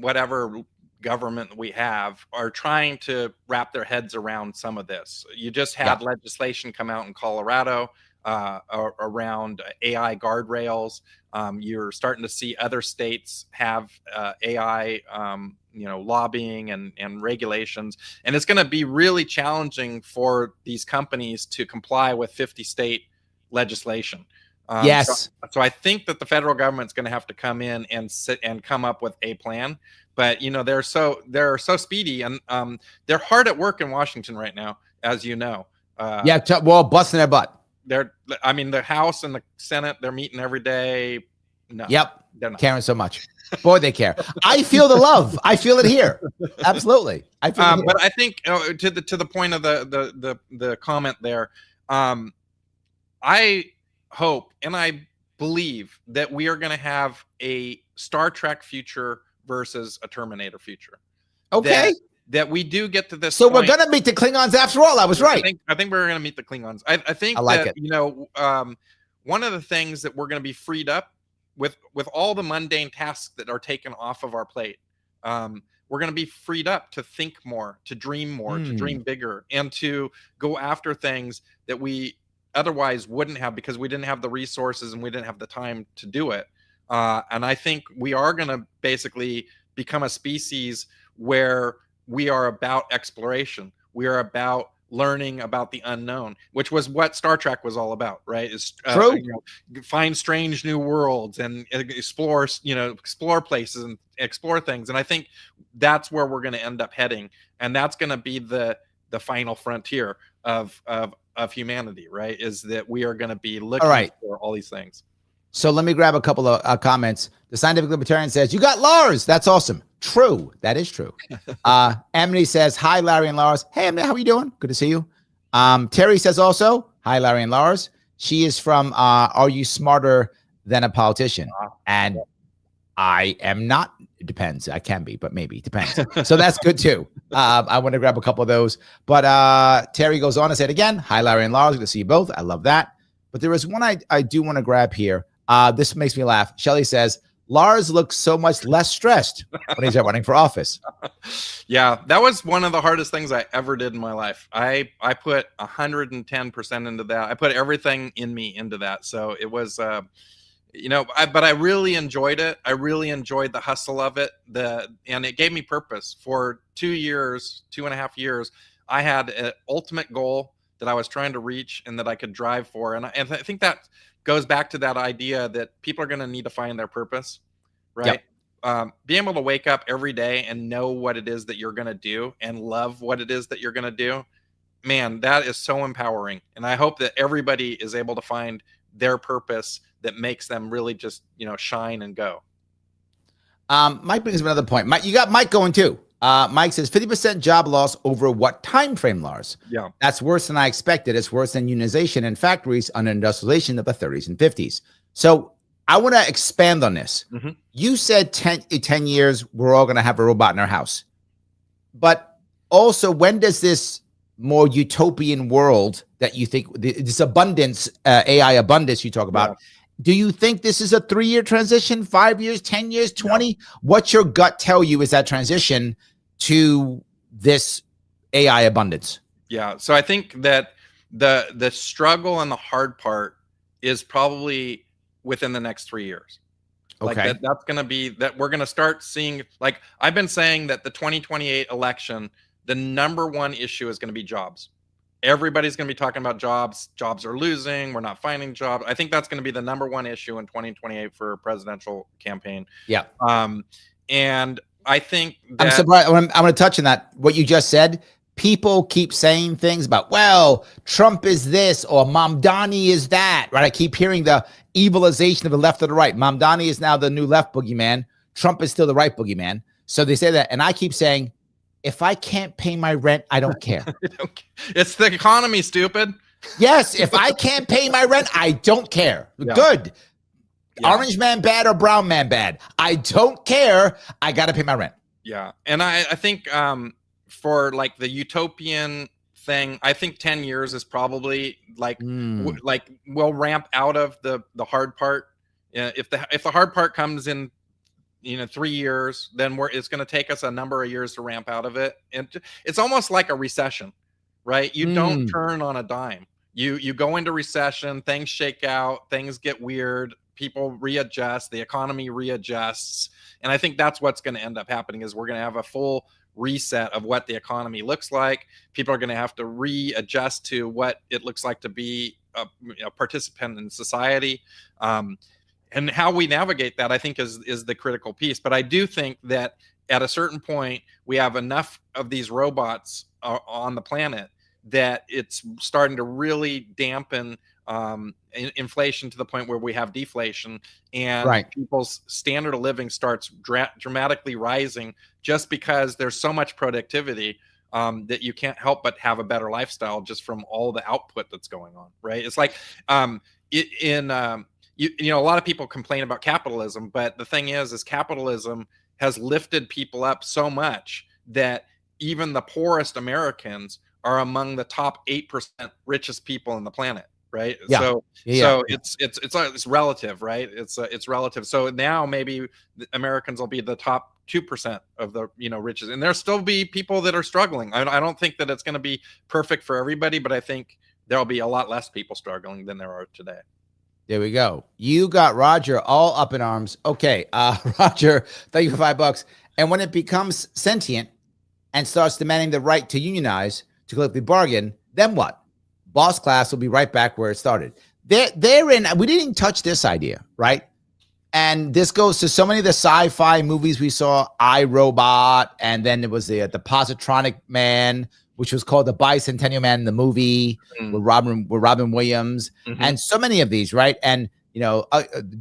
whatever government we have are trying to wrap their heads around some of this. You just had legislation come out in Colorado around AI guardrails. You're starting to see other states have AI, lobbying and regulations, and it's going to be really challenging for these companies to comply with 50 state legislation. Yes. So I think that the federal government's going to have to come in and sit and come up with a plan. But they're so speedy, and they're hard at work in Washington right now, as you know. Busting their butt. The House and the Senate, they're meeting every day. No. Yep. They're not caring so much. Boy, they care. I feel the love. I feel it here. Absolutely. I feel it here. But I think to the point of the comment there, I hope and I believe that we are going to have a Star Trek future versus a Terminator future. Okay. That we do get to this. So point. We're going to meet the Klingons after all. I was right. I think we're going to meet the Klingons. I think I like that, it. One of the things that we're going to be freed up with all the mundane tasks that are taken off of our plate. We're going to be freed up to think more, to dream more, to dream bigger, and to go after things that we otherwise wouldn't have because we didn't have the resources and we didn't have the time to do it. And I think we are going to basically become a species where we are about exploration. We are about learning about the unknown, which was what Star Trek was all about, right? Is find strange new worlds and explore places and explore things. And I think that's where we're going to end up heading, and that's going to be the final frontier of humanity, right? Is that we are going to be looking for all these things. So let me grab a couple of comments. The Scientific Libertarian says, you got Lars. That's awesome. True. That is true. Emily says, hi, Larry and Lars. Hey, Emily, how are you doing? Good to see you. Terry says also, hi, Larry and Lars. She is from Are You Smarter Than a Politician? And I am not. It depends. I can be, but maybe. Depends. So that's good too. I want to grab a couple of those. But Terry goes on and said again, hi, Larry and Lars. Good to see you both. I love that. But there is one I do want to grab here. This makes me laugh. Shelly says, Lars looks so much less stressed when he's out running for office. Yeah, that was one of the hardest things I ever did in my life. I put 110% into that. I put everything in me into that. So it was, but I really enjoyed it. I really enjoyed the hustle of it. And it gave me purpose. For 2.5 years, I had an ultimate goal that I was trying to reach and that I could drive for. And I think that goes back to that idea that people are going to need to find their purpose, right? Yep. Being able to wake up every day and know what it is that you're going to do and love what it is that you're going to do, man, that is so empowering. And I hope that everybody is able to find their purpose that makes them really just, shine and go. Mike brings up another point. Mike, you got Mike going too. Mike says 50% job loss over what time frame, Lars? Yeah. That's worse than I expected. It's worse than unionization in factories under industrialization of the 30s and 50s. So I want to expand on this. Mm-hmm. You said 10 years, we're all going to have a robot in our house. But also, when does this more utopian world that you think, this abundance, AI abundance you talk about, do you think this is a 3-year transition, 5 years, 10 years, 20? Yeah. What's your gut tell you is that transition to this AI abundance? Yeah. So I think that the struggle and the hard part is probably within the next 3 years. Okay. Like that's going to be that we're going to start seeing, like I've been saying that the 2028 election, the number one issue is going to be jobs. Everybody's going to be talking about jobs. Jobs are losing. We're not finding jobs. I think that's going to be the number one issue in 2028 for a presidential campaign. Yeah. And I think that I'm surprised. I'm going to touch on that. What you just said. People keep saying things about, well, Trump is this or Mamdani is that, right? I keep hearing the evilization of the left or the right. Mamdani is now the new left boogeyman. Trump is still the right boogeyman. So they say that. And I keep saying, if I can't pay my rent, I don't care. It's the economy, stupid. Yes. If I can't pay my rent, I don't care. Yeah. Good. Yeah. Orange man bad or brown man bad. I don't care. I got to pay my rent. Yeah. And I think for like the utopian thing, I think 10 years is probably like, like we'll ramp out of the hard part. If the hard part comes in, 3 years, then it's going to take us a number of years to ramp out of it. And it's almost like a recession, right? You don't turn on a dime. You go into recession, things shake out, things get weird, people readjust, the economy readjusts. And I think that's what's going to end up happening is we're going to have a full reset of what the economy looks like. People are going to have to readjust to what it looks like to be a participant in society. And how we navigate that, I think, is the critical piece. But I do think that at a certain point, we have enough of these robots on the planet that it's starting to really dampen inflation to the point where we have deflation, and people's standard of living starts dramatically rising just because there's so much productivity that you can't help but have a better lifestyle just from all the output that's going on, right? It's like a lot of people complain about capitalism, but the thing is capitalism has lifted people up so much that even the poorest Americans are among the top 8% richest people on the planet, right? Yeah. So it's relative, right? It's relative. So now maybe Americans will be the top 2% of the richest, and there'll still be people that are struggling. I don't think that it's going to be perfect for everybody, but I think there'll be a lot less people struggling than there are today. There we go. You got Roger all up in arms. Okay, Roger, thank you for $5. And when it becomes sentient and starts demanding the right to unionize, to collectively bargain, then what? Boss class will be right back where it started. They're in. We didn't even touch this idea, right? And this goes to so many of the sci-fi movies we saw, iRobot, and then there was the Positronic Man, which was called the Bicentennial Man in the movie with Robin Williams, and so many of these, right? And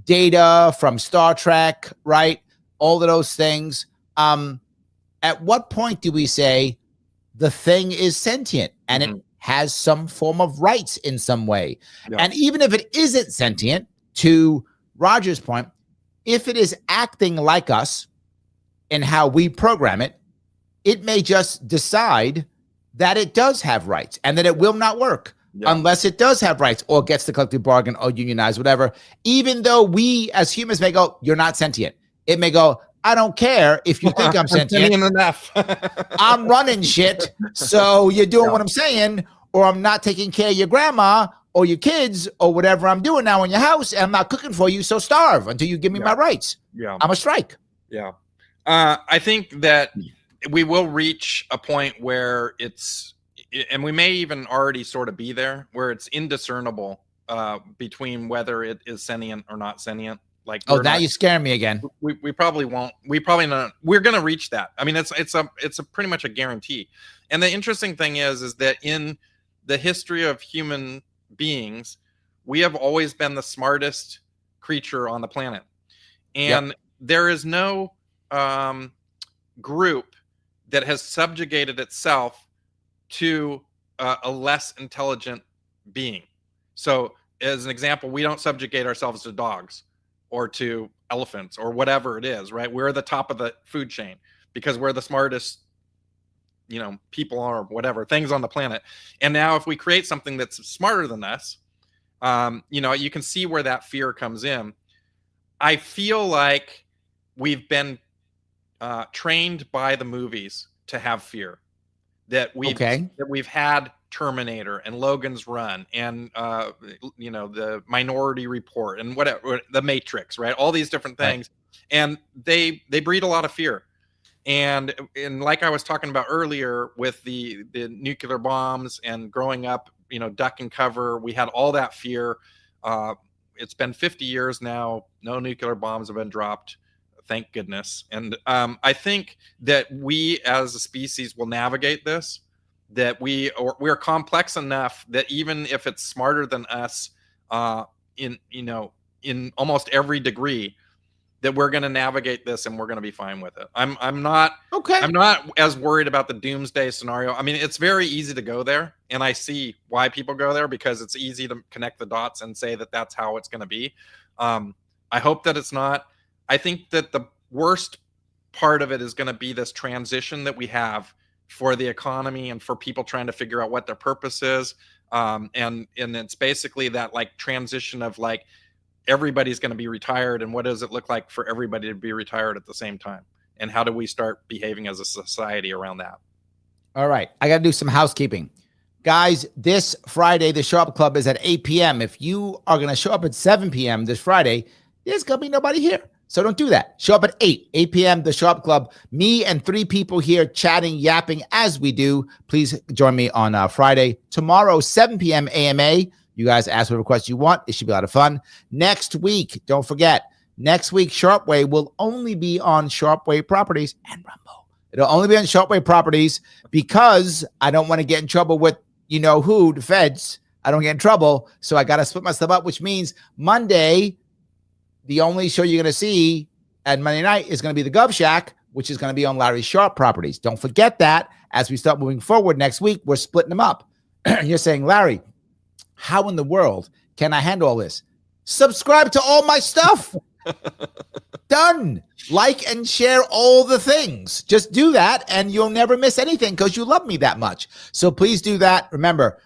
Data from Star Trek, right? All of those things. At what point do we say the thing is sentient and it has some form of rights in some way? Yeah. And even if it isn't sentient, to Roger's point, if it is acting like us in how we program it, it may just decide that it does have rights and that it will not work unless it does have rights or gets the collective bargain or unionize, whatever. Even though we as humans may go, you're not sentient. It may go, I don't care if you think I'm sentient. Enough. I'm running shit. So you're doing what I'm saying, or I'm not taking care of your grandma or your kids or whatever I'm doing now in your house, and I'm not cooking for you. So starve until you give me my rights. Yeah. I'm a strike. Yeah. I think that we will reach a point where and we may even already sort of be there, where it's indiscernible between whether it is sentient or not sentient. Like, now you scare me again. We probably won't. We probably not. We're going to reach that. I mean, it's a pretty much a guarantee. And the interesting thing is that in the history of human beings, we have always been the smartest creature on the planet. And there is no group that has subjugated itself to a less intelligent being. So as an example, we don't subjugate ourselves to dogs or to elephants or whatever it is, right? We're the top of the food chain because we're the smartest, people or whatever things on the planet. And now if we create something that's smarter than us, you can see where that fear comes in. I feel like we've been trained by the movies to have fear, that we've had Terminator and Logan's Run and the Minority Report and whatever, the Matrix, right? All these different things, and they breed a lot of fear. And like I was talking about earlier with the nuclear bombs and growing up, duck and cover, we had all that fear. It's been 50 years now. No nuclear bombs have been dropped. Thank goodness. And I think that we as a species will navigate this, that we're complex enough that even if it's smarter than us in almost every degree, that we're going to navigate this and we're going to be fine with it. I'm not as worried about the doomsday scenario. I mean, it's very easy to go there, and I see why people go there because it's easy to connect the dots and say that that's how it's going to be. I hope that it's not. I think that the worst part of it is going to be this transition that we have for the economy and for people trying to figure out what their purpose is. And it's basically that like transition of like, everybody's going to be retired, and what does it look like for everybody to be retired at the same time? And how do we start behaving as a society around that? All right. I got to do some housekeeping. Guys, this Friday, the Sharpe Club is at 8 p.m. If you are going to show up at 7 p.m. this Friday, there's going to be nobody here. So don't do that. Show up at 8 p.m., the Sharpe Club. Me and 3 people here chatting, yapping as we do. Please join me on Friday. Tomorrow, 7 p.m. AMA. You guys ask whatever questions you want. It should be a lot of fun. Next week, don't forget, next week, Sharpe Way will only be on Sharpe Way Properties and Rumble. It'll only be on Sharpe Way Properties because I don't want to get in trouble with who, the feds. I don't get in trouble. So I got to split myself up, which means Monday, the only show you're going to see at Monday night is going to be the Gov Shack, which is going to be on Larry Sharpe Properties. Don't forget that as we start moving forward next week, we're splitting them up. You're saying, Larry, how in the world can I handle all this? Subscribe to all my stuff. Done. Like and share all the things. Just do that and you'll never miss anything because you love me that much. So please do that. Remember,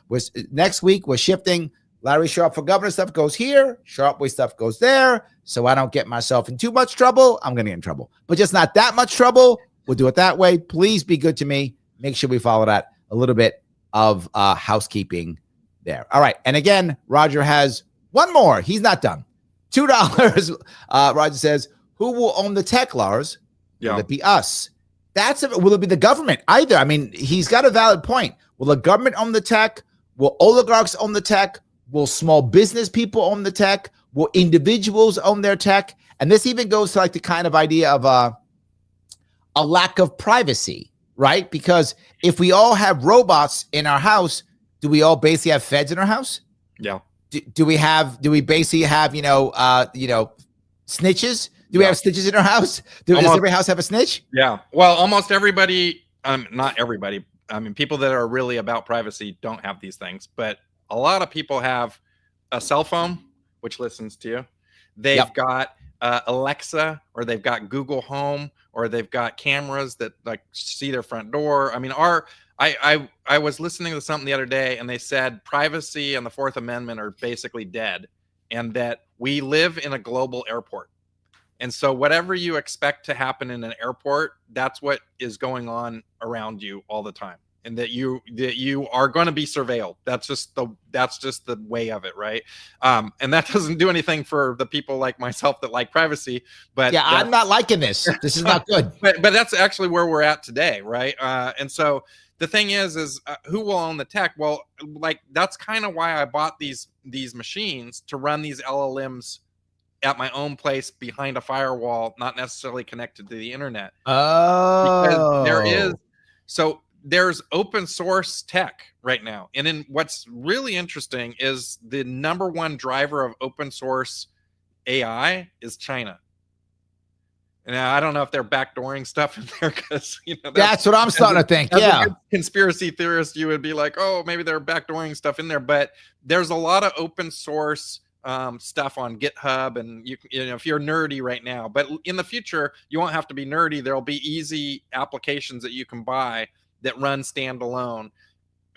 next week we're shifting. Larry Sharpe for Governor stuff goes here. Sharpe Way stuff goes there. So I don't get myself in too much trouble. I'm going to get in trouble, but just not that much trouble. We'll do it that way. Please be good to me. Make sure we follow that. A little bit of housekeeping there. All right. And again, Roger has one more. He's not done. $2. Roger says, who will own the tech, Lars? Will it be us? Will it be the government? Either. I mean, he's got a valid point. Will the government own the tech? Will oligarchs own the tech? Will small business people own the tech? Will individuals own their tech? And this even goes to like the kind of idea of a lack of privacy, right? Because if we all have robots in our house, do we all basically have feds in our house? Yeah. Do we basically have, snitches? Do we have snitches in our house? Does every house have a snitch? Yeah. Well, almost everybody, not everybody. I mean, people that are really about privacy don't have these things, but a lot of people have a cell phone, which listens to you. They've got Alexa, or they've got Google Home, or they've got cameras that like see their front door. I mean, I was listening to something the other day, and they said privacy and the Fourth Amendment are basically dead, and that we live in a global airport. And so whatever you expect to happen in an airport, that's what is going on around you all the time. And that you are going to be surveilled. That's just the way of it, right? And that doesn't do anything for the people like myself that like privacy. But yeah, I'm not liking this. This is not good. But that's actually where we're at today, right? And so the thing is who will own the tech? Well, like that's kind of why I bought these machines to run these LLMs at my own place behind a firewall, not necessarily connected to the internet. Oh, because there is. So there's open source tech right now. And then what's really interesting is the number one driver of open source AI is China. Now, I don't know if they're backdooring stuff in there because, that's what I'm starting to think. As Yeah. a good conspiracy theorist, you would be like, oh, maybe they're backdooring stuff in there. But there's a lot of open source stuff on GitHub, and if you're nerdy right now, but in the future, you won't have to be nerdy. There'll be easy applications that you can buy that run standalone.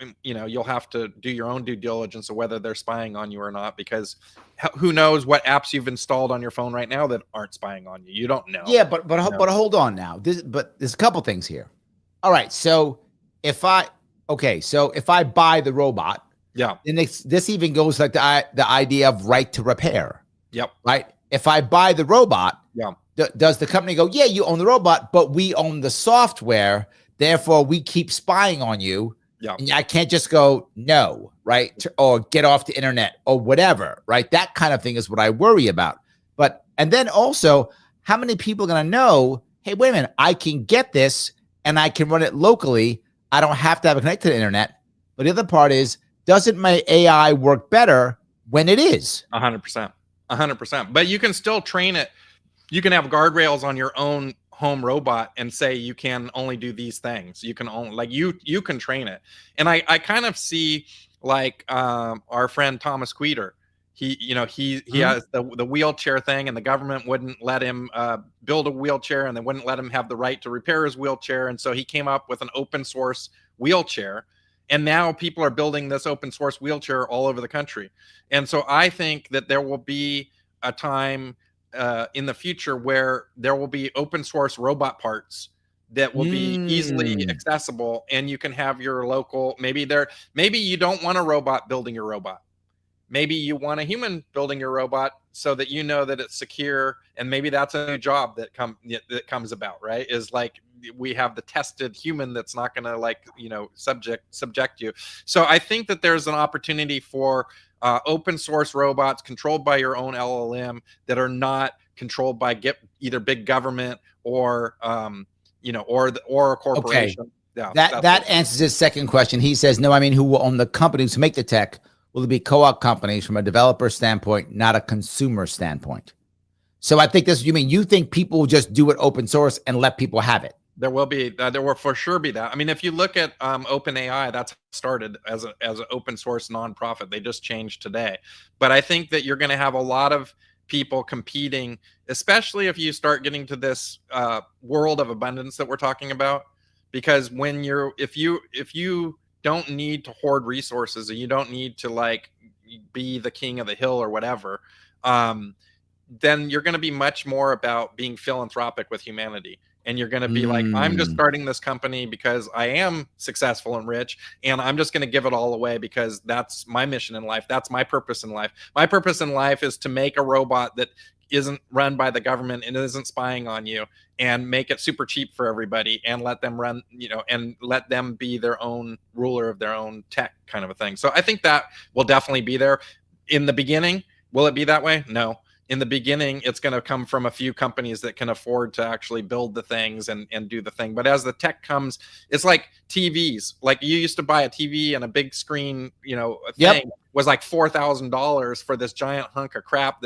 And, you'll have to do your own due diligence of whether they're spying on you or not, because who knows what apps you've installed on your phone right now that aren't spying on you. You don't know. Yeah, but hold on now. There's a couple things here. All right, so if I buy the robot, yeah, then this even goes like the idea of right to repair. Yep. Right. If I buy the robot, yeah, does the company go, yeah, you own the robot, but we own the software, therefore we keep spying on you? Yeah. And I can't just go, no, right? Or get off the internet or whatever, right? That kind of thing is what I worry about. And then also, how many people are going to know, hey, wait a minute, I can get this and I can run it locally. I don't have to have it connected to the internet. But the other part is, doesn't my AI work better when it is? 100%. 100%. But you can still train it. You can have guardrails on your own home robot and say you can only do these things. You can only, like, you can train it. And I kind of see like our friend Thomas Queter. He has the wheelchair thing, and the government wouldn't let him build a wheelchair, and they wouldn't let him have the right to repair his wheelchair. And so he came up with an open source wheelchair. And now people are building this open source wheelchair all over the country. And so I think that there will be a time in the future where there will be open source robot parts that will be easily accessible, and you can have your local, maybe you don't want a robot building your robot. Maybe you want a human building your robot so that you know that it's secure, and maybe that's a new job that comes about, right? Is like, we have the tested human that's not going to subject you. So I think that there's an opportunity for open source robots controlled by your own LLM that are not controlled by either big government or or a corporation. Okay. Yeah, that answers his second question. He says, no, I mean, who will own the companies who make the tech? Will it be co-op companies from a developer standpoint, not a consumer standpoint? So I think this, you think people will just do it open source and let people have it? There will for sure be that. I mean, if you look at OpenAI, that's started as an open source nonprofit. They just changed today. But I think that you're going to have a lot of people competing, especially if you start getting to this world of abundance that we're talking about. Because if you don't need to hoard resources, and you don't need to be the king of the hill or whatever, then you're going to be much more about being philanthropic with humanity. And you're going to be like, I'm just starting this company because I am successful and rich, and I'm just going to give it all away because that's my mission in life. That's my purpose in life. My purpose in life is to make a robot that isn't run by the government and isn't spying on you, and make it super cheap for everybody, and let them run, and let them be their own ruler of their own tech, kind of a thing. So I think that will definitely be there. In the beginning, will it be that way? No. In the beginning, it's going to come from a few companies that can afford to actually build the things and do the thing. But as the tech comes, it's like TVs. Like, you used to buy a TV and a big screen, thing was like $4,000 for this giant hunk of crap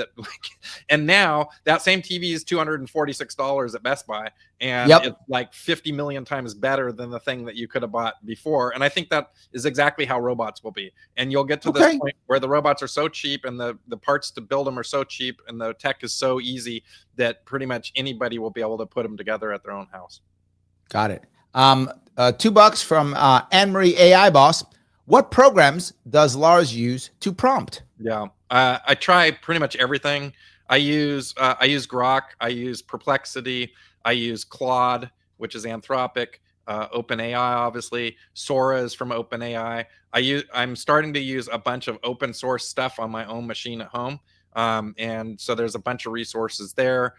and now that same TV is $246 at Best Buy, and it's like 50 million times better than the thing that you could have bought before. And I think that is exactly how robots will be. And you'll get to this point where the robots are so cheap, and the parts to build them are so cheap, and the tech is so easy that pretty much anybody will be able to put them together at their own house. Got it. $2 from Anne-Marie AI Boss. What programs does Lars use to prompt? Yeah, I try pretty much everything. I use Grok. I use Perplexity. I use Claude, which is Anthropic. OpenAI, obviously. Sora is from OpenAI. I'm starting to use a bunch of open source stuff on my own machine at home, and so there's a bunch of resources there.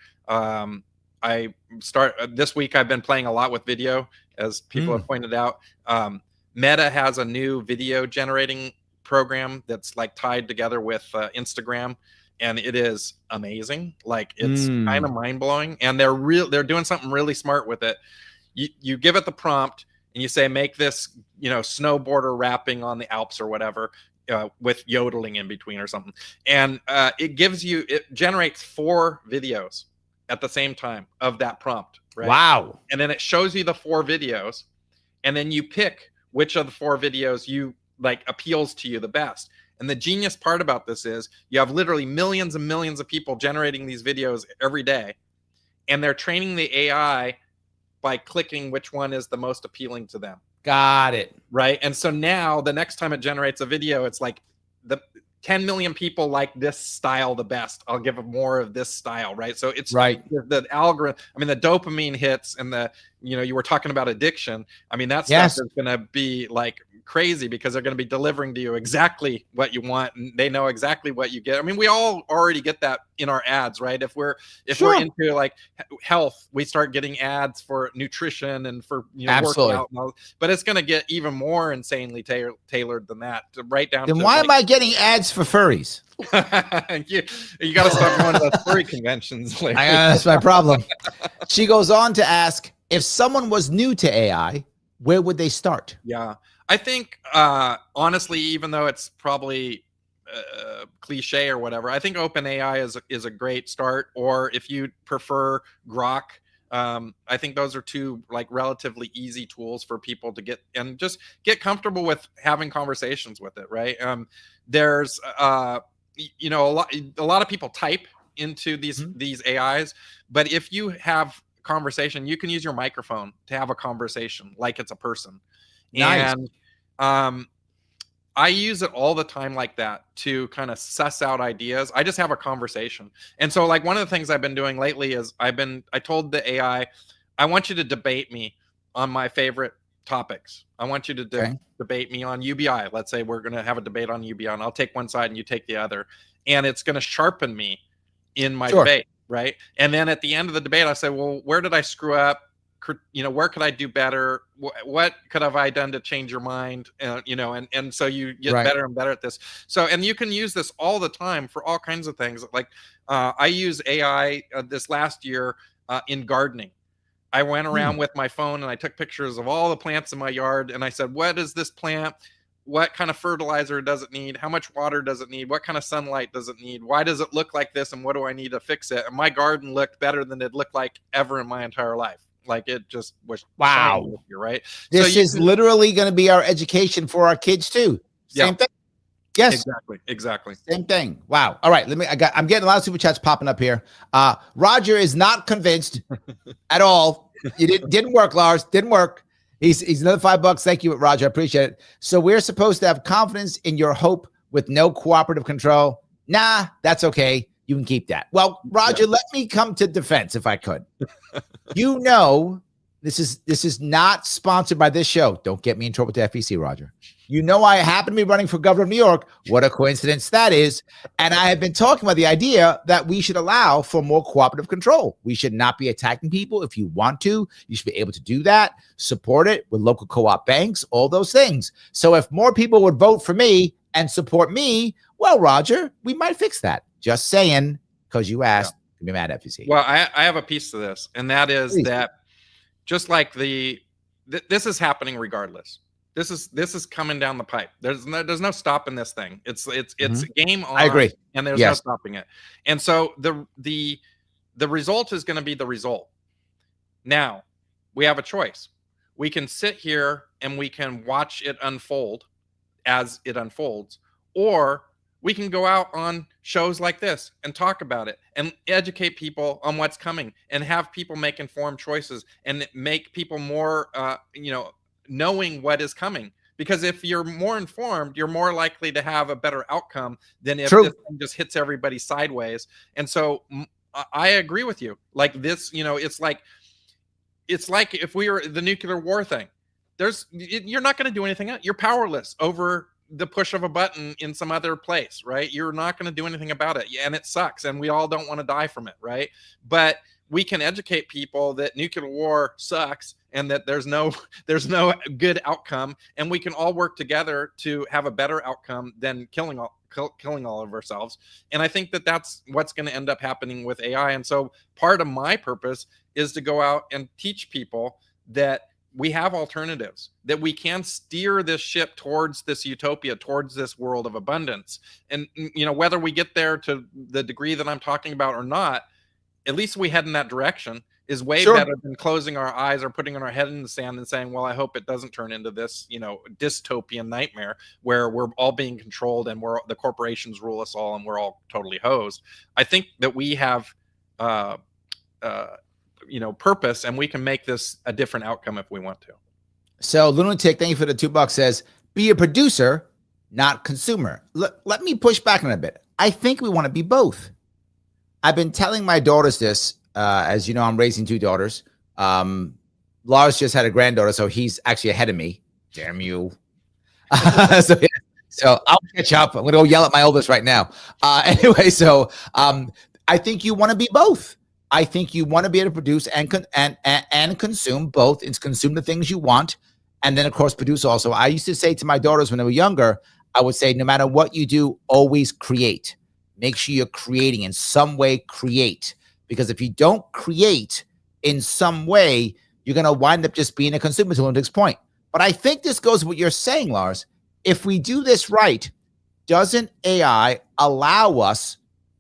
This week I've been playing a lot with video, as people have pointed out. Meta has a new video generating program that's tied together with Instagram, and it is amazing. It's kind of mind blowing, and they're doing something really smart with it. You give it the prompt, and you say, make this, snowboarder rapping on the Alps or whatever, with yodeling in between or something. And it generates 4 videos at the same time of that prompt, right? Wow. And then it shows you the 4 videos, and then you pick which of the 4 videos you like appeals to you the best. And the genius part about this is you have literally millions and millions of people generating these videos every day, and they're training the AI by clicking which one is the most appealing to them. Got it. Right. And so now the next time it generates a video, it's like the 10 million people like this style the best. I'll give them more of this style. Right. So it's right. The algorithm. I mean, the dopamine hits and you were talking about addiction. I mean, that yes. stuff is going to be like crazy because they're going to be delivering to you exactly what you want, and they know exactly what you get. I mean, we all already get that in our ads, right? If we're into like health, we start getting ads for nutrition and for absolutely workout and all, but it's going to get even more insanely tailored than that, right down then to why am I getting ads for furries? you got to stop going to those furry conventions later. That's my problem. She goes on to ask, if someone was new to AI, where would they start? Yeah, I think, honestly, even though it's probably cliche or whatever, I think OpenAI is a great start. Or if you prefer Grok, I think those are 2 like relatively easy tools for people to get comfortable with having conversations with it. Right. There's a lot of people type into these AIs, but if you have conversation, you can use your microphone to have a conversation like it's a person. Nice. And I use it all the time like that to kind of suss out ideas. I just have a conversation. And so like one of the things I've been doing lately is I told the AI, I want you to debate me on my favorite topics. I want you to debate me on UBI. Let's say we're going to have a debate on UBI, and I'll take one side and you take the other. And it's going to sharpen me in my debate, right? And then at the end of the debate, I say, well, where did I screw up? Where could I do better? What could have I done to change your mind? And so you get better and better at this. So, and you can use this all the time for all kinds of things. Like I use AI this last year in gardening. I went around with my phone and I took pictures of all the plants in my yard. And I said, what is this plant? What kind of fertilizer does it need? How much water does it need? What kind of sunlight does it need? Why does it look like this? And what do I need to fix it? And my garden looked better than it looked like ever in my entire life. Like it just was. Wow. You, right. This is literally going to be our education for our kids too. Same thing. Yes. Exactly. Same thing. Wow. All right. I'm getting a lot of super chats popping up here. Roger is not convinced at all. It didn't work, Lars. Didn't work. He's another $5. Thank you, Roger. I appreciate it. So we're supposed to have confidence in your hope with no cooperative control. Nah, that's okay. You can keep that. Well, Roger, let me come to defense if I could. This is not sponsored by this show. Don't get me in trouble with the FEC, Roger. I happen to be running for governor of New York. What a coincidence that is. And I have been talking about the idea that we should allow for more cooperative control. We should not be attacking people. If you want to, you should be able to do that. Support it with local co-op banks, all those things. So if more people would vote for me and support me, well, Roger, we might fix that. Just saying, because you asked. Be mad at FEC. Well, I have a piece to this, and that is that just like this is happening regardless. This is coming down the pipe. There's no stopping this thing. It's game on. I agree, and there's no stopping it. And so the result is going to be the result. Now we have a choice. We can sit here and we can watch it unfold as it unfolds, or we can go out on shows like this and talk about it and educate people on what's coming and have people make informed choices and make people more, knowing what is coming. Because if you're more informed, you're more likely to have a better outcome than if this thing just hits everybody sideways. And so I agree with you. Like this, it's like if we were the nuclear war thing, you're not going to do anything else. You're powerless over the push of a button in some other place, right? You're not going to do anything about it. And it sucks. And we all don't want to die from it. Right. But we can educate people that nuclear war sucks and that there's no good outcome. And we can all work together to have a better outcome than killing all of ourselves. And I think that that's what's going to end up happening with AI. And so part of my purpose is to go out and teach people that we have alternatives, that we can steer this ship towards this utopia, towards this world of abundance. And, whether we get there to the degree that I'm talking about or not, at least we head in that direction is way better than closing our eyes or putting our head in the sand and saying, well, I hope it doesn't turn into this, dystopian nightmare where we're all being controlled and the corporations rule us all and we're all totally hosed. I think that we have, purpose, and we can make this a different outcome if we want to. So Lunatic, thank you for the $2, says, be a producer, not consumer. Let me push back on a bit. I think we want to be both. I've been telling my daughters this, as you know, I'm raising 2 daughters. Lars just had a granddaughter, so he's actually ahead of me. Damn you. So I'll catch up. I'm going to go yell at my oldest right now. Anyway, so I think you want to be both. I think you want to be able to produce and consume both. It's consume the things you want, and then, of course, produce also. I used to say to my daughters when they were younger, I would say, no matter what you do, always create. Make sure you're creating in some way, create. Because if you don't create in some way, you're going to wind up just being a consumer to Olympics point. But I think this goes with what you're saying, Lars. If we do this right, doesn't AI allow us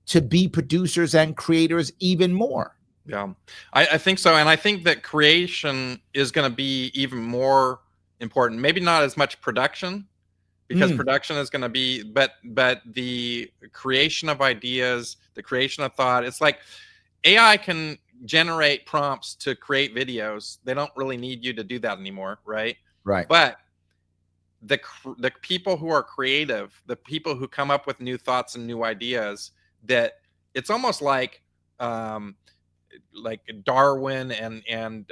to be producers and creators even more? Yeah, I think so. And I think that creation is going to be even more important. Maybe not as much production, because production is going to be, but the creation of ideas, the creation of thought. It's like AI can generate prompts to create videos. They don't really need you to do that anymore, right? Right. But the people who are creative, the people who come up with new thoughts and new ideas, that it's almost like Darwin and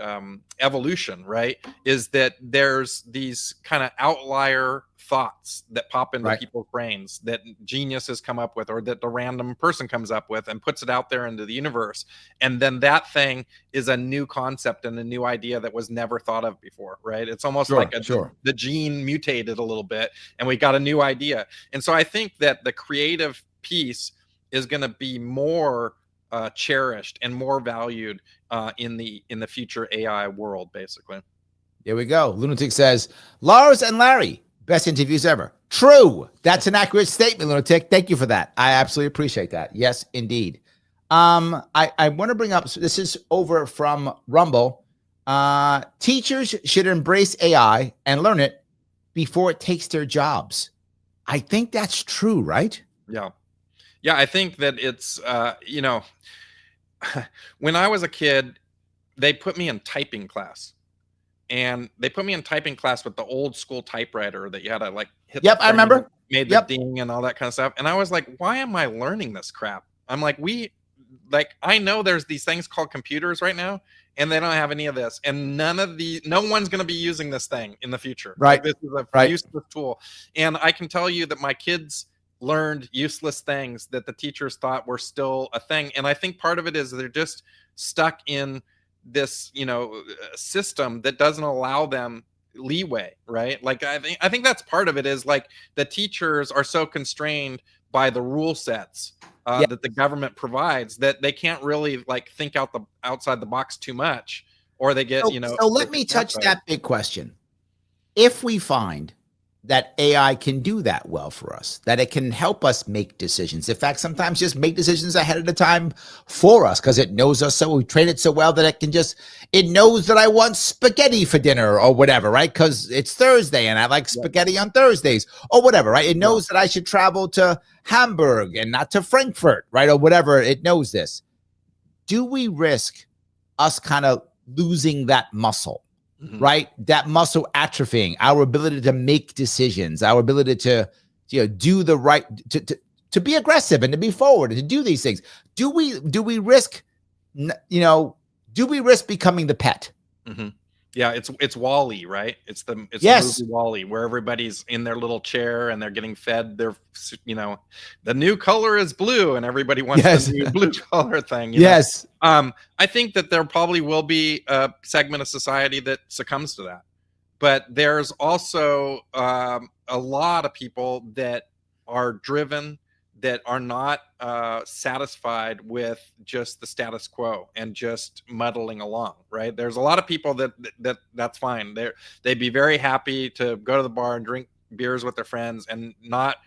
evolution, right? Is that there's these kind of outlier thoughts that pop into people's brains that geniuses come up with, or that the random person comes up with and puts it out there into the universe. And then that thing is a new concept and a new idea that was never thought of before, right? It's almost like the gene mutated a little bit and we got a new idea. And so I think that the creative piece is going to be more cherished and more valued in the future AI world, basically. There we go. Lunatic says, Lars and Larry, best interviews ever. True. That's an accurate statement, Lunatic. Thank you for that. I absolutely appreciate that. Yes, indeed. I want to bring up, so this is over from Rumble. Teachers should embrace AI and learn it before it takes their jobs. I think that's true, right? Yeah. Yeah, I think that it's, when I was a kid, they put me in typing class. And they put me in typing class with the old school typewriter that you had to like hit. Yep, I remember. Made the ding and all that kind of stuff. And I was like, why am I learning this crap? I'm like, I know there's these things called computers right now, and they don't have any of this. And no one's going to be using this thing in the future. Right. Like, this is a useless tool. And I can tell you that my kids learned useless things that the teachers thought were still a thing. And I think part of it is they're just stuck in this, system that doesn't allow them leeway, right? Like I think that's part of it, is like the teachers are so constrained by the rule sets that the government provides that they can't really like think outside the box too much, or they get, So let me touch that big question. If we find that AI can do that well for us, that it can help us make decisions. In fact, sometimes just make decisions ahead of the time for us because it knows us so, we train it so well that it knows that I want spaghetti for dinner or whatever, right? Because it's Thursday and I like spaghetti on Thursdays or whatever, right? It knows that I should travel to Hamburg and not to Frankfurt, right? Or whatever, it knows this. Do we risk us kind of losing that muscle? Right? That muscle atrophying, our ability to make decisions, our ability to do the right, to be aggressive and to be forward and to do these things. Do we risk, do we risk becoming the pet? Yeah, it's WALL-E, right? It's the movie WALL-E, where everybody's in their little chair and they're getting fed their, the new color is blue and everybody wants the new blue color thing. Yes. I think that there probably will be a segment of society that succumbs to that. But there's also a lot of people that are driven, that are not satisfied with just the status quo and just muddling along, right? There's a lot of people that's fine. They'd be very happy to go to the bar and drink beers with their friends and not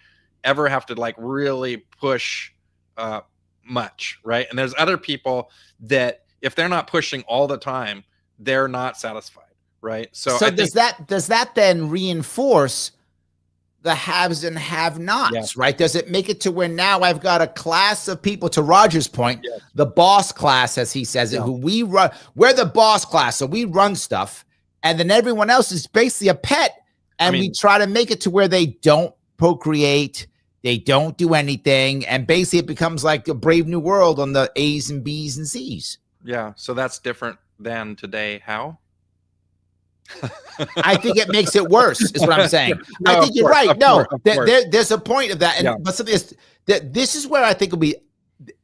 ever have to like really push much, right? And there's other people that if they're not pushing all the time, they're not satisfied, right? So does that then reinforce the haves and have-nots, right? Does it make it to where now I've got a class of people, to Roger's point, the boss class, as he says it, who we run, we're the boss class, so we run stuff, and then everyone else is basically a pet, and we try to make it to where they don't procreate, they don't do anything, and basically it becomes like a Brave New World on the A's and B's and C's. Yeah, so that's different than today. How? I think it makes it worse, is what I'm saying. I think you're right. No, there's a point of that. And but something is that this is where I think it'll be,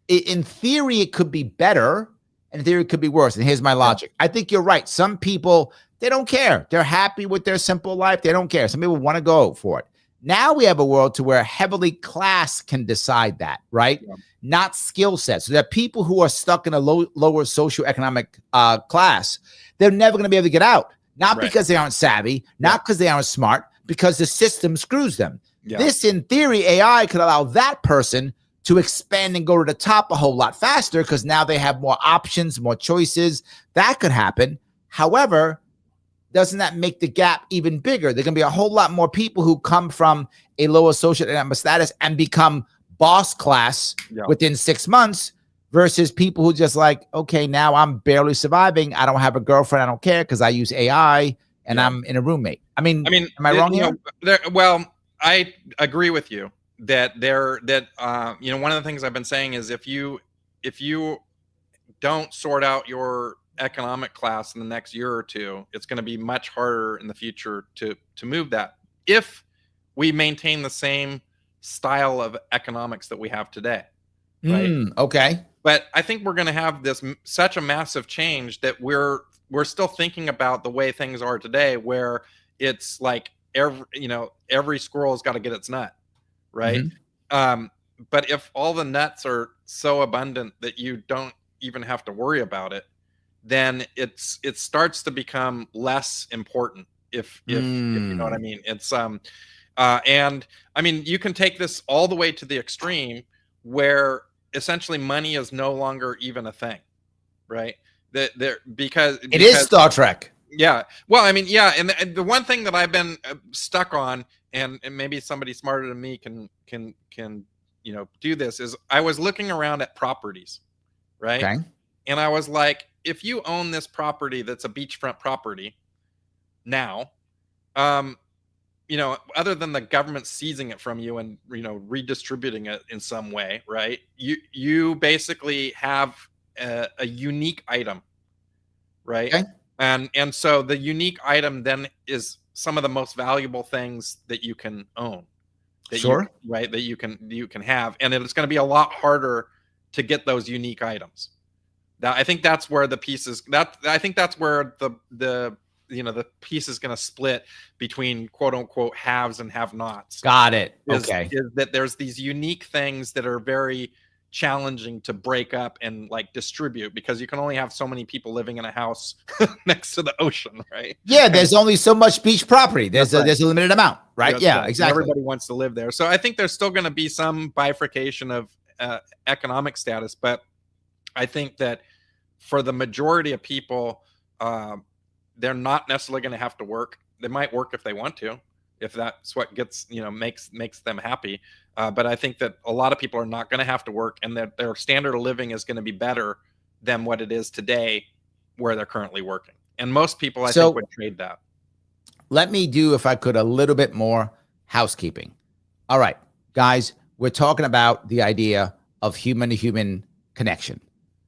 in theory, it could be better, and in theory, it could be worse. And here's my logic. I think you're right. Some people, they don't care. They're happy with their simple life. They don't care. Some people want to go for it. Now we have a world to where heavily class can decide that, right? Yeah. Not skill sets. So there are people who are stuck in a lower socioeconomic class. They're never going to be able to get out. Not because they aren't savvy, not because they aren't smart, because the system screws them. Yeah. This, in theory, AI could allow that person to expand and go to the top a whole lot faster because now they have more options, more choices. That could happen. However, doesn't that make the gap even bigger? There can be a whole lot more people who come from a lower socioeconomic status and become boss class within 6 months, versus people who just like, okay, now I'm barely surviving. I don't have a girlfriend. I don't care because I use AI and I'm in a roommate. I mean, am I wrong here? Well, I agree with you that one of the things I've been saying is if you don't sort out your economic class in the next year or two, it's going to be much harder in the future to move that if we maintain the same style of economics that we have today. Right. Okay. But I think we're going to have such a massive change that we're still thinking about the way things are today, where it's like every squirrel's got to get its nut, right? Mm-hmm. But if all the nuts are so abundant that you don't even have to worry about it, then it starts to become less important. If you know what I mean. It's and I mean, you can take this all the way to the extreme where essentially money is no longer even a thing, right? Because it is Star Trek. Yeah. Well, I mean, yeah. And the one thing that I've been stuck on, and maybe somebody smarter than me can do this, is I was looking around at properties, right? Okay. And I was like, if you own this property that's a beachfront property now, other than the government seizing it from you and, redistributing it in some way, right? You basically have a unique item, right? Okay. And so the unique item then is some of the most valuable things that you can own. That you can have. And it's going to be a lot harder to get those unique items. Now, I think that's where the pieces the piece is going to split between quote unquote haves and have-nots. Got it. Okay. Is that there's these unique things that are very challenging to break up and like distribute, because you can only have so many people living in a house next to the ocean, right? Yeah, there's only so much beach property. There's a limited amount, right? That's yeah, right. Exactly. Everybody wants to live there. So I think there's still going to be some bifurcation of economic status, but I think that for the majority of people, they're not necessarily going to have to work. They might work if they want to, if that's what gets, makes them happy. But I think that a lot of people are not going to have to work, and that their standard of living is going to be better than what it is today where they're currently working. And most people, I think, would trade that. Let me do, if I could, a little bit more housekeeping. All right, guys, we're talking about the idea of human-to-human connection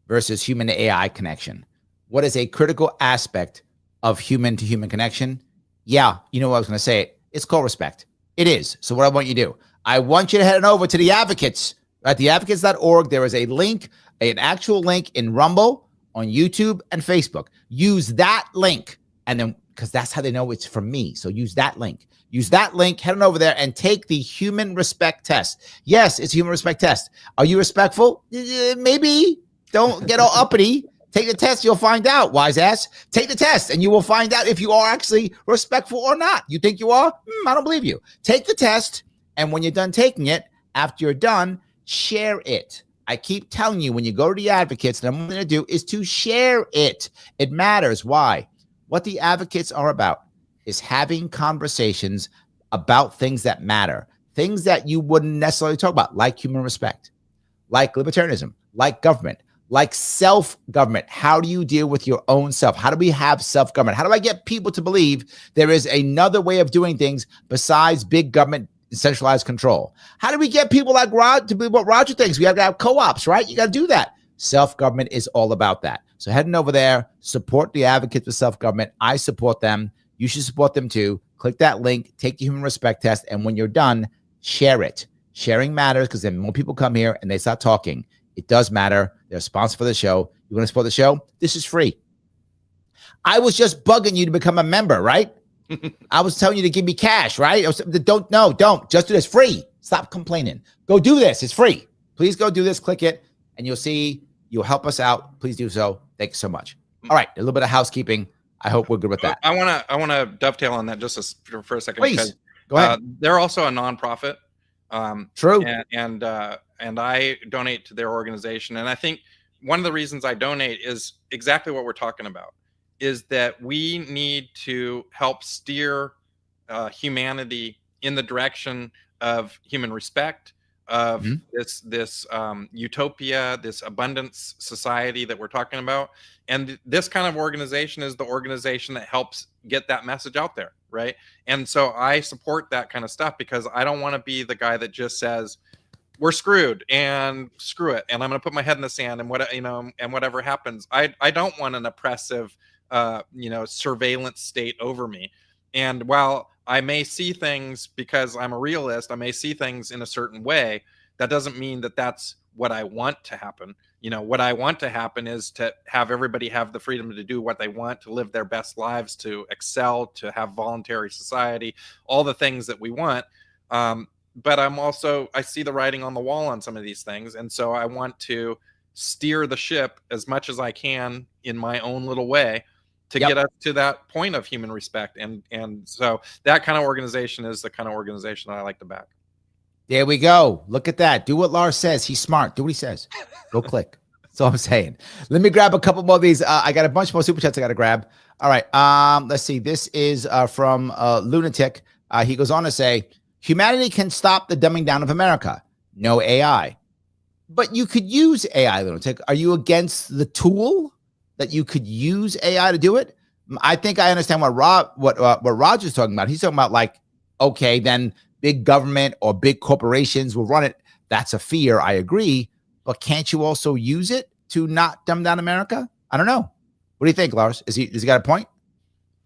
versus human-to-AI connection. What is a critical aspect of human-to-human connection? Yeah, you know what I was going to say. It's called respect. It is. So what I want you to do, I want you to head on over to the Advocates at theadvocates.org. There is a link, an actual link in Rumble, on YouTube, and Facebook. Use that link and then because that's how they know it's from me. So use that link. Use that link, head on over there and take the human respect test. Yes, it's a human respect test. Are you respectful? Maybe. Don't get all uppity. Take the test, you'll find out, wise ass. Take the test and you will find out if you are actually respectful or not. You think you are? I don't believe you. Take the test, and when you're done taking it, after you're done, share it. I keep telling you, when you go to the advocates, the number one thing to do is to share it. It matters. Why? What the advocates are about is having conversations about things that matter, things that you wouldn't necessarily talk about, like human respect, like libertarianism, like government, like self-government. How do you deal with your own self? How do we have self-government? How do I get people to believe there is another way of doing things besides big government centralized control? How do we get people like Rod to believe what Roger thinks? We have to have co-ops, right? You got to do that. Self-government is all about that. So heading over there, support the advocates for self-government. I support them. You should support them too. Click that link, take the human respect test, and when you're done, share it. Sharing matters because then more people come here and they start talking. It does matter. They're a sponsor for the show. You want to support the show? This is free. I was just bugging you to become a member, right? I was telling you to give me cash, right? Don't. Just do this. Free. Stop complaining. Go do this. It's free. Please go do this. Click it, and you'll see. You'll help us out. Please do so. Thank you so much. All right. A little bit of housekeeping. I hope we're good with that. I want to dovetail on that just for a second. Please. Because, go ahead. They're also a nonprofit. True. And I donate to their organization. And I think one of the reasons I donate is exactly what we're talking about, is that we need to help steer humanity in the direction of human respect, of this utopia, this abundance society that we're talking about. And this kind of organization is the organization that helps get that message out there, right? And so I support that kind of stuff because I don't want to be the guy that just says, we're screwed and screw it, and I'm going to put my head in the sand and whatever happens. I don't want an oppressive surveillance state over me. And while I may see things, because I'm a realist, I may see things in a certain way, that doesn't mean that that's what I want to happen. What I want to happen is to have everybody have the freedom to do what they want, to live their best lives, to excel, to have voluntary society, all the things that we want. But I see the writing on the wall on some of these things. And so I want to steer the ship as much as I can in my own little way to get us to that point of human respect. And so that kind of organization is the kind of organization that I like to back. There we go. Look at that. Do what Lars says. He's smart. Do what he says. Go click. That's all I'm saying. Let me grab a couple more of these. I got a bunch more super chats I got to grab. All right. Let's see. This is from Lunatic. He goes on to say, humanity can stop the dumbing down of America. No AI. But you could use AI, Lunatic. Are you against the tool that you could use AI to do it? I think I understand what Roger's talking about. He's talking about like, okay, then big government or big corporations will run it. That's a fear. I agree. But can't you also use it to not dumb down America? I don't know. What do you think, Lars? Does he got a point?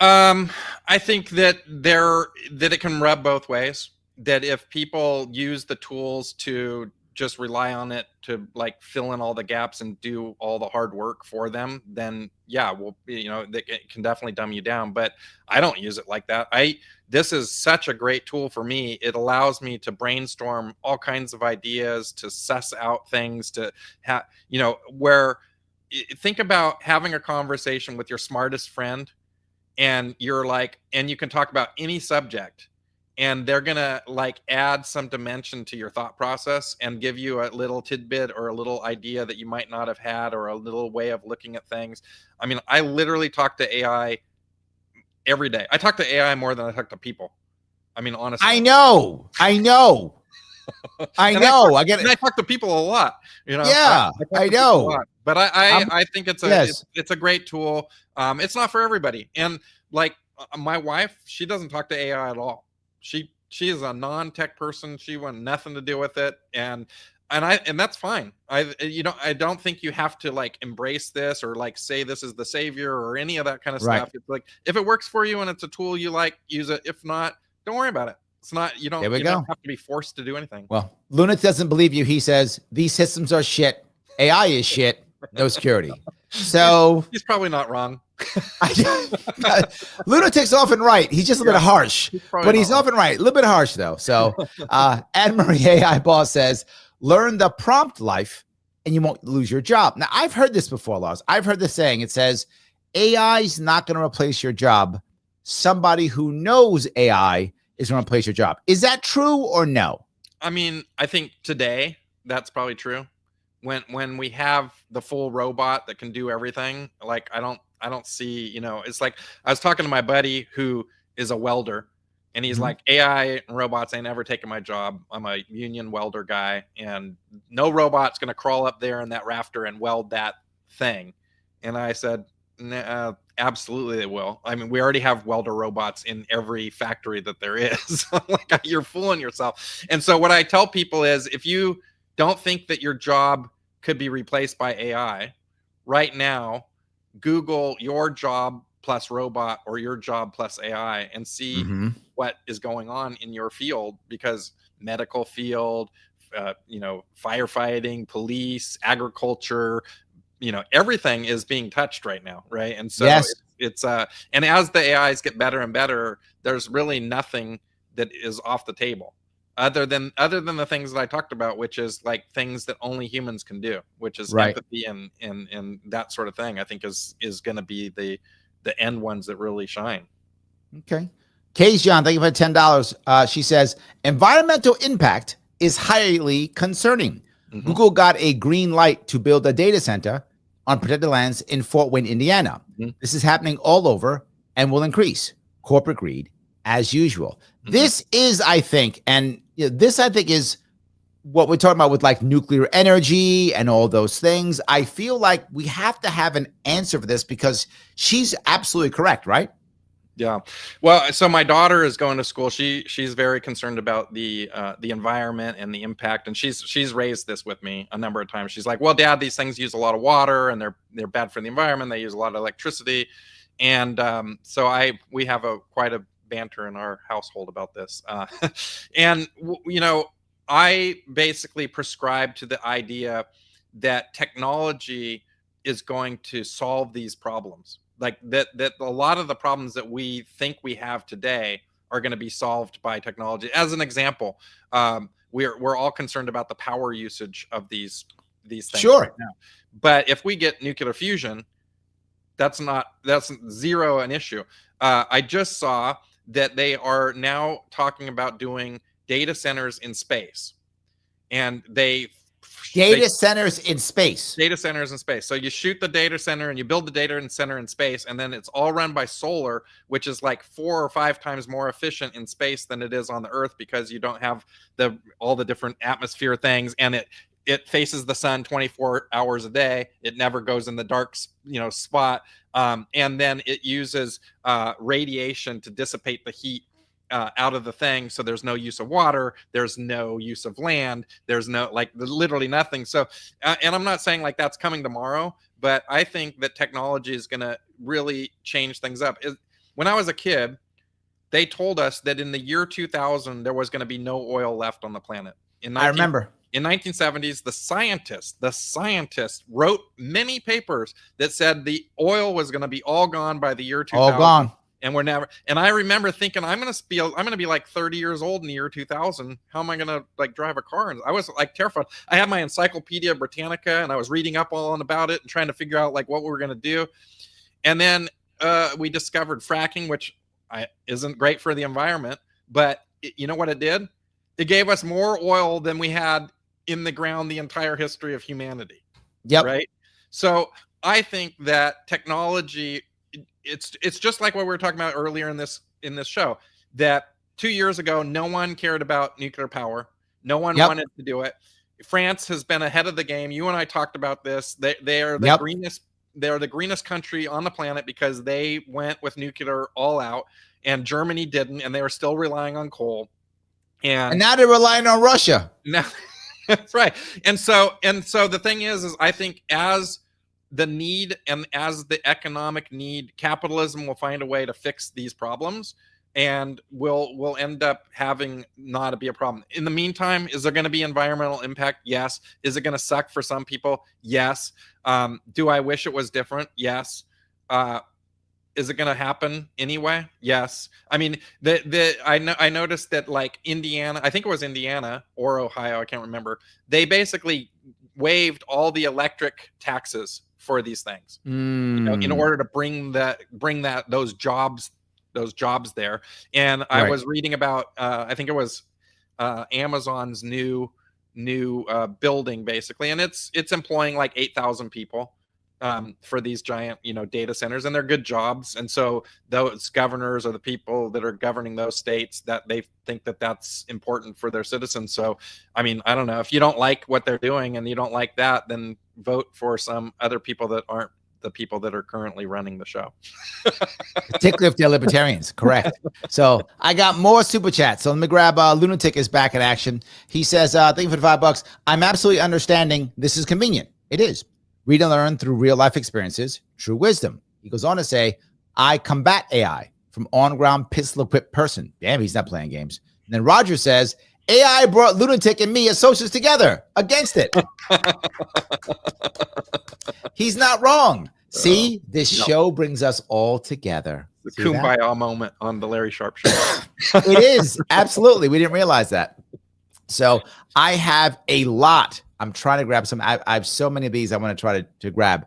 I think that it can rub both ways. That if people use the tools to just rely on it to like fill in all the gaps and do all the hard work for them, then it can definitely dumb you down. But I don't use it like that. This is such a great tool for me. It allows me to brainstorm all kinds of ideas, to suss out things, to have, think about having a conversation with your smartest friend, and you can talk about any subject, and they're going to like add some dimension to your thought process and give you a little tidbit or a little idea that you might not have had, or a little way of looking at things. I mean, I literally talk to AI every day. I talk to AI more than I talk to people. I mean, honestly. I know. I get it. I talk to people a lot, Yeah, I know. But I think it's a great tool. It's not for everybody. And like my wife, she doesn't talk to AI at all. She is a non-tech person. She wants nothing to do with it. And that's fine. I don't think you have to like embrace this or like say this is the savior or any of that kind of stuff. It's like, if it works for you and it's a tool you like, use it. If not, don't worry about it. It's not, you don't have to be forced to do anything. Well, Lunatic doesn't believe you. He says these systems are shit. AI is shit. No security. So he's probably not wrong. Lunatic's often right. He's just a little bit harsh, but he's not often right. A little bit harsh though. So Anne-Marie AI Boss says, learn the prompt life and you won't lose your job. Now, I've heard this before, Lars. I've heard this saying. It says, AI is not going to replace your job. Somebody who knows AI is going to replace your job. Is that true or no? I mean, I think today that's probably true. When we have the full robot that can do everything, like I don't see, it's like I was talking to my buddy who is a welder, and he's like, AI and robots ain't ever taking my job. I'm a union welder guy, and no robot's going to crawl up there in that rafter and weld that thing. And I said, absolutely they will. I mean, we already have welder robots in every factory that there is. Like, you're fooling yourself. And so what I tell people is, if you don't think that your job could be replaced by AI, right now, Google your job plus robot or your job plus AI and see what is going on in your field, because medical field, firefighting, police, agriculture, everything is being touched right now, right? And so it's and as the AIs get better and better, there's really nothing that is off the table other than the things that I talked about, which is like things that only humans can do, which is empathy and that sort of thing. I think is going to be the end ones that really shine. Okay. Kay's John, thank you for $10. She says, environmental impact is highly concerning. Google got a green light to build a data center on protected lands in Fort Wayne, Indiana. This is happening all over and will increase corporate greed as usual. This is, I think, is what we're talking about with like nuclear energy and all those things. I feel like we have to have an answer for this because she's absolutely correct, right? Yeah. Well, so my daughter is going to school. She's very concerned about the environment and the impact, and she's raised this with me a number of times. She's like, "Well, Dad, these things use a lot of water, and they're bad for the environment. They use a lot of electricity," and so we have quite a banter in our household about this. And I basically prescribe to the idea that technology is going to solve these problems. Like that a lot of the problems that we think we have today are going to be solved by technology. As an example, we're all concerned about the power usage of these things right now. But if we get nuclear fusion, that's zero an issue. I just saw that they are now talking about doing data centers in space, and data centers in space. So you shoot the data center and you build the data center in space, and then it's all run by solar, which is like 4 or 5 times more efficient in space than it is on the Earth, because you don't have all the different atmosphere things, and it faces the sun 24 hours a day. It never goes in the dark, spot. And then it uses radiation to dissipate the heat out of the thing. So there's no use of water. There's no use of land. There's literally nothing. So, and I'm not saying like that's coming tomorrow, but I think that technology is going to really change things up. When I was a kid, they told us that in the year 2000, there was going to be no oil left on the planet. I remember. In 1970s, the scientists wrote many papers that said the oil was going to be all gone by the year 2000. All gone. And we're never. And I remember thinking, I'm going to be like 30 years old in the year 2000. How am I going to like drive a car? And I was like terrified. I had my Encyclopedia Britannica, and I was reading up all about it and trying to figure out like what we were going to do. And then we discovered fracking, which isn't great for the environment. But you know what it did? It gave us more oil than we had in the ground the entire history of humanity. Yep. Right. So I think that technology, it's just like what we were talking about earlier in this show, that 2 years ago, no one cared about nuclear power. No one wanted to do it. France has been ahead of the game. You and I talked about this. They are the greenest. They're the greenest country on the planet because they went with nuclear all out, and Germany didn't, and they were still relying on coal. And now they're relying on Russia. Now, that's right. And so the thing is I think as the need and as the economic need, capitalism will find a way to fix these problems, and we'll end up having not be a problem. In the meantime, is there going to be environmental impact? Yes. Is it going to suck for some people? Yes. Do I wish it was different? Yes. is it going to happen anyway? Yes. I mean, I noticed that like Indiana, I think it was Indiana or Ohio, I can't remember. They basically waived all the electric taxes for these things, you know, in order to bring those jobs there. And I was reading about, I think it was Amazon's new building basically, and it's employing like 8,000 people for these giant, you know, data centers, and they're good jobs. And so those governors or the people that are governing those states, that they think that that's important for their citizens. So, I mean, I don't know, if you don't like what they're doing and you don't like that, then vote for some other people that aren't the people that are currently running the show. Particularly if they're libertarians, correct. So I got more super chats. So let me grab Lunatic is back in action. He says, thank you for the $5. I'm absolutely understanding this is convenient. It is. Read and learn through real life experiences, true wisdom. He goes on to say, I combat AI from on-ground pistol-equipped person. Damn, he's not playing games. And then Roger says, AI brought Lunatic and me as socials together against it. He's not wrong. See, this show brings us all together. The kumbaya moment on the Larry Sharpe show. It is. Absolutely. We didn't realize that. So I have a lot. I'm trying to grab some. I have so many of these I want to try to grab.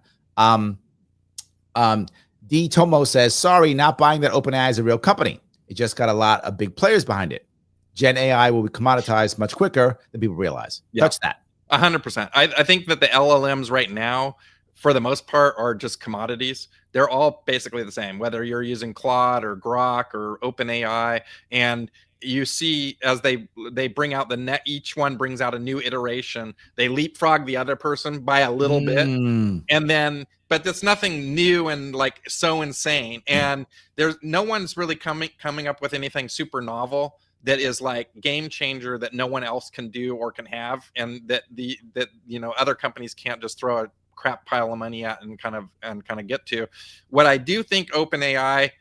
D. Tomo says, sorry, not buying that OpenAI is a real company. It just got a lot of big players behind it. Gen AI will be commoditized much quicker than people realize. Yeah. Touch that. 100%. I think that the LLMs right now, for the most part, are just commodities. They're all basically the same, whether you're using Claude or Grok or OpenAI. And you see, as they bring out each one brings out a new iteration. They leapfrog the other person by a little bit, and then, but there's nothing new and like so insane. And there's no one's really coming up with anything super novel that is like game changer that no one else can do or can have, and that you know, other companies can't just throw a crap pile of money at and kind of get to. What I do think OpenAI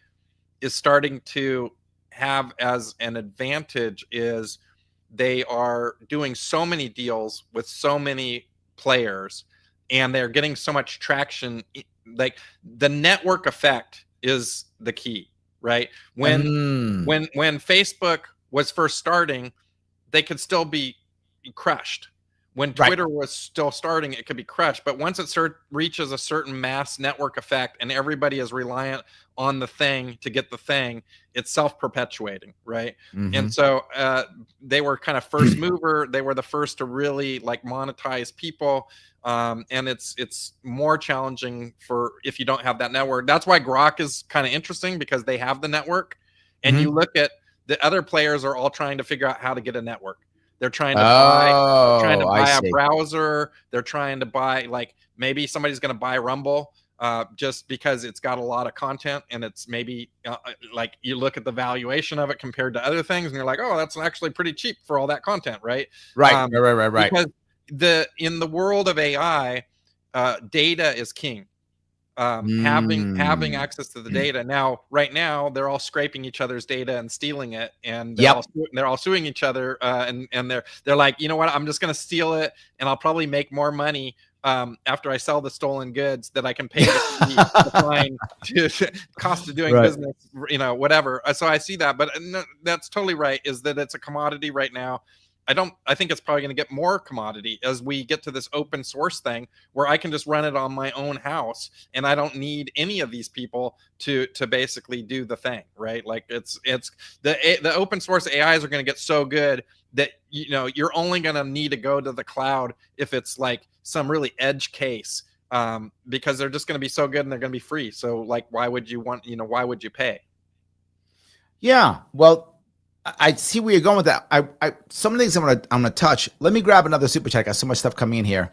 is starting to have as an advantage is they are doing so many deals with so many players, and they're getting so much traction. Like the network effect is the key, right? When Facebook was first starting, they could still be crushed. When Twitter was still starting, it could be crushed. But once it reaches a certain mass network effect and everybody is reliant on the thing to get the thing, it's self-perpetuating, right? And so they were kind of first mover. They were the first to really like monetize people. And it's more challenging for if you don't have that network. That's why Grok is kind of interesting, because they have the network. And you look at the other players are all trying to figure out how to get a network. They're trying to buy a browser. They're trying to buy, like, maybe somebody's going to buy Rumble just because it's got a lot of content, and it's maybe like you look at the valuation of it compared to other things and you're like, oh, that's actually pretty cheap for all that content, right? Right. Because in the world of AI, data is king. Having access to the data. Now, right now, they're all scraping each other's data and stealing it, and they're all suing each other. And they're like, you know what? I'm just going to steal it, and I'll probably make more money after I sell the stolen goods that I can pay the fine to cost of doing business, you know, whatever. So I see that, but no, that's totally right. Is that it's a commodity right now. I think it's probably going to get more commodity as we get to this open source thing where I can just run it on my own house, and I don't need any of these people to basically do the thing, right? Like it's the open source AIs are going to get so good that, you know, you're only going to need to go to the cloud if it's like some really edge case, because they're just going to be so good and they're going to be free. So like, why would you pay? Yeah, well, I see where you're going with that. I some of the things I'm gonna touch. Let me grab another super chat. I got so much stuff coming in here.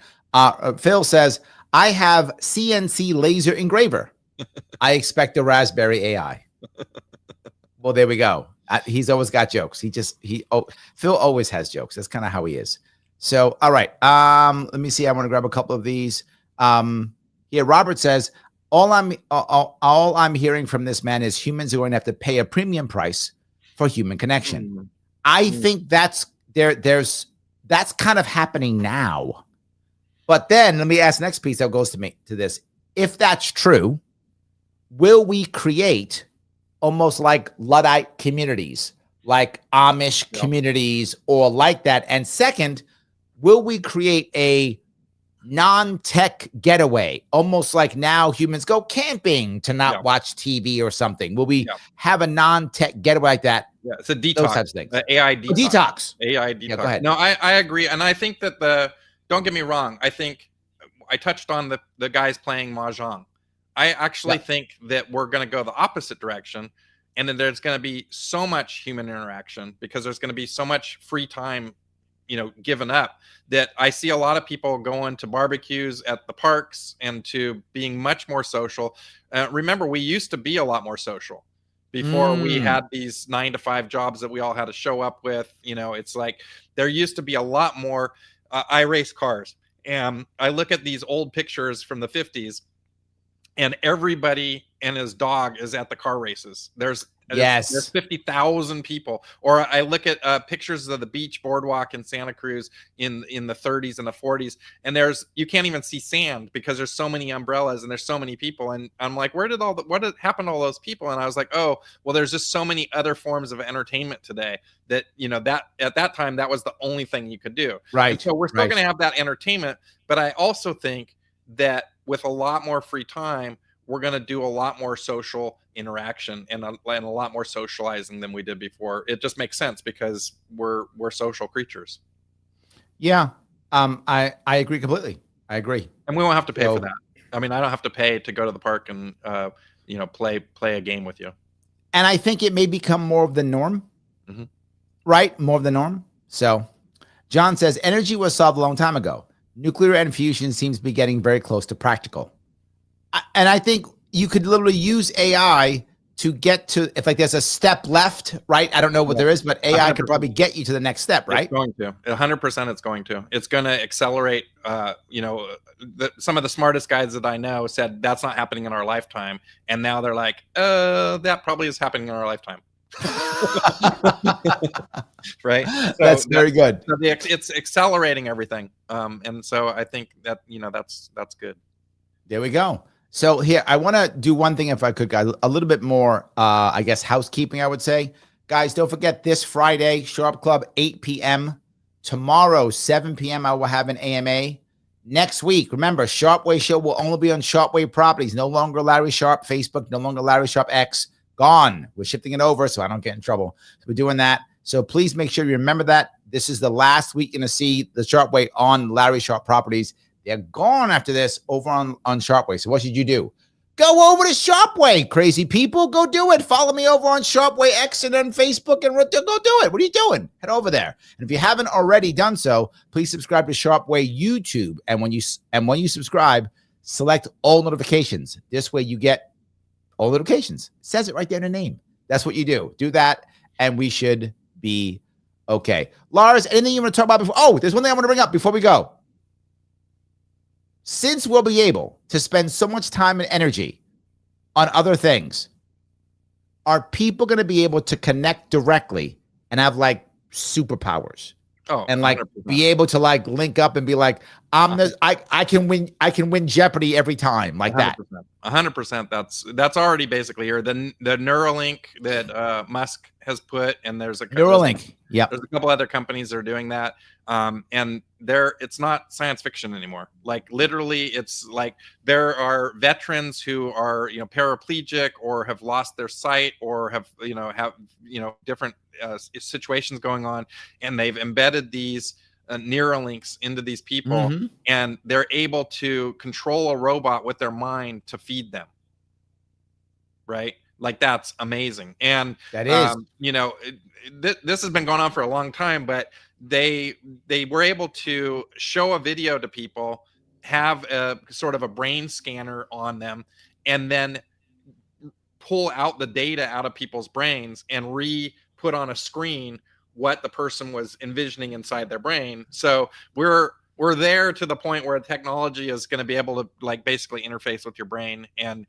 Phil says, I have CNC laser engraver. I expect a Raspberry AI. Well, there we go. He's always got jokes. Phil always has jokes. That's kind of how he is. So, all right. Let me see. I want to grab a couple of these. Here, Robert says, all I'm hearing from this man is humans are going to have to pay a premium price for human connection. I think that's kind of happening now. But then let me ask the next piece that goes to this. If that's true, will we create almost like Luddite communities, like Amish communities, or like that? And second, will we create a non-tech getaway, almost like now humans go camping to not watch TV or something? Will we have a non-tech getaway like that? Yeah, it's a detox. Those types of things. AI detox. Detox. AI detox. Yeah, go ahead. No, I agree, and I think that don't get me wrong. I think I touched on the guys playing mahjong. I actually think that we're going to go the opposite direction, and then there's going to be so much human interaction because there's going to be so much free time, given up, that I see a lot of people going to barbecues at the parks and to being much more social. Remember, we used to be a lot more social before we had these 9-to-5 jobs that we all had to show up with. It's like there used to be a lot more. I race cars, and I look at these old pictures from the 50s, and everybody and his dog is at the car races. There's 50,000 people. Or I look at pictures of the beach boardwalk in Santa Cruz in the 30s and the 40s, and you can't even see sand because there's so many umbrellas and there's so many people. And I'm like, what happened to all those people? And I was like, oh, well, there's just so many other forms of entertainment today that that at that time that was the only thing you could do. Right. And so we're still going to have that entertainment, but I also think that with a lot more free time, we're going to do a lot more social interaction and a lot more socializing than we did before. It just makes sense because we're social creatures. Yeah. I agree completely. I agree. And we won't have to pay for that. I mean, I don't have to pay to go to the park and, play a game with you. And I think it may become more of the norm, right? More of the norm. So John says energy was solved a long time ago. Nuclear and fusion seems to be getting very close to practical. And I think you could literally use AI to get to, if like there's a step left, right? I don't know what there is, but AI 100%. could probably get you to the next step, right? It's going to. 100% it's going to. It's going to accelerate. Some of the smartest guys that I know said that's not happening in our lifetime. And now they're like, that probably is happening in our lifetime. Right? So that's very good. So it's accelerating everything. And so I think that, that's good. There we go. So here, I want to do one thing if I could, guys, a little bit more, I guess, housekeeping, I would say. Guys, don't forget this Friday, Sharpe Club, 8 p.m. Tomorrow, 7 p.m., I will have an AMA. Next week, remember, Sharpe Way Show will only be on Sharpe Way Properties. No longer Larry Sharpe Facebook, no longer Larry Sharpe X. Gone. We're shifting it over so I don't get in trouble. So we're doing that. So please make sure you remember that. This is the last week you're going to see the Sharpe Way on Larry Sharpe Properties. They're gone after this over on Sharpe Way. So what should you do? Go over to Sharpe Way, crazy people. Go do it. Follow me over on Sharpe Way X and on Facebook and go do it. What are you doing? Head over there. And if you haven't already done so, please subscribe to Sharpe Way YouTube. And when you subscribe, select all notifications. This way you get all notifications. It says it right there in the name. That's what you do. Do that, and we should be okay. Lars, anything you want to talk about before? Oh, there's one thing I want to bring up before we go. Since we'll be able to spend so much time and energy on other things, are people going to be able to connect directly and have like superpowers? Oh, and like 100%. be able to like link up and be like, I can win Jeopardy every time, like 100%. That. 100%. That's already basically here. The Neuralink that Musk has put, and there's a Neuralink. Yeah, there's a couple other companies that are doing that, and it's not science fiction anymore. Like literally, it's like there are veterans who are paraplegic or have lost their sight or have different situations going on, and they've embedded these Neuralinks into these people, and they're able to control a robot with their mind to feed them. Right? Like that's amazing. And that is, this has been going on for a long time, but they were able to show a video to people, have a sort of a brain scanner on them, and then pull out the data out of people's brains and put on a screen what the person was envisioning inside their brain. So we're there to the point where technology is going to be able to like basically interface with your brain. And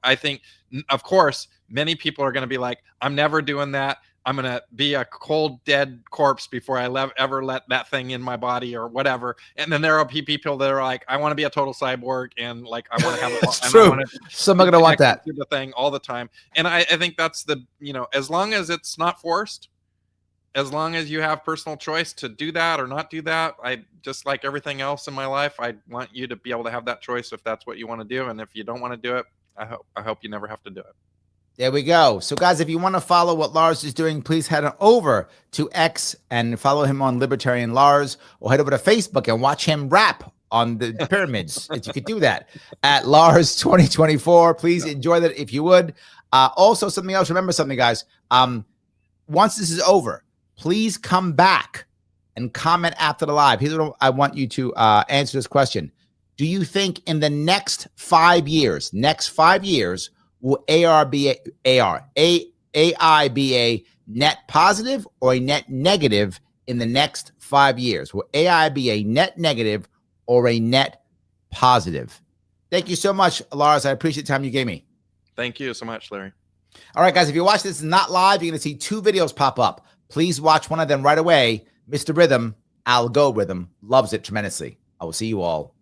I think, of course, many people are going to be like, I'm never doing that. I'm going to be a cold, dead corpse before I ever let that thing in my body or whatever. And then there will be people that are like, I want to be a total cyborg and like, I want to have it. It's true. Some are going to want that. The thing all the time. And I think that's the, as long as it's not forced, as long as you have personal choice to do that or not do that, I just like everything else in my life, I want you to be able to have that choice if that's what you want to do. And if you don't want to do it, I hope you never have to do it. There we go. So, guys, if you want to follow what Lars is doing, please head over to X and follow him on Libertarian Lars, or head over to Facebook and watch him rap on the pyramids. If you could do that at Lars 2024, please enjoy that if you would. Also, something else. Remember something, guys. Once this is over, please come back and comment after the live. Here's what I want you to answer this question. Do you think in the next 5 years, will AI be a net positive or a net negative in the next 5 years? Will AI be a net negative or a net positive? Thank you so much, Lars. I appreciate the time you gave me. Thank you so much, Larry. All right, guys, if you watch this not live, you're going to see 2 videos pop up. Please watch one of them right away. Mr. Rhythm, algorithm, loves it tremendously. I will see you all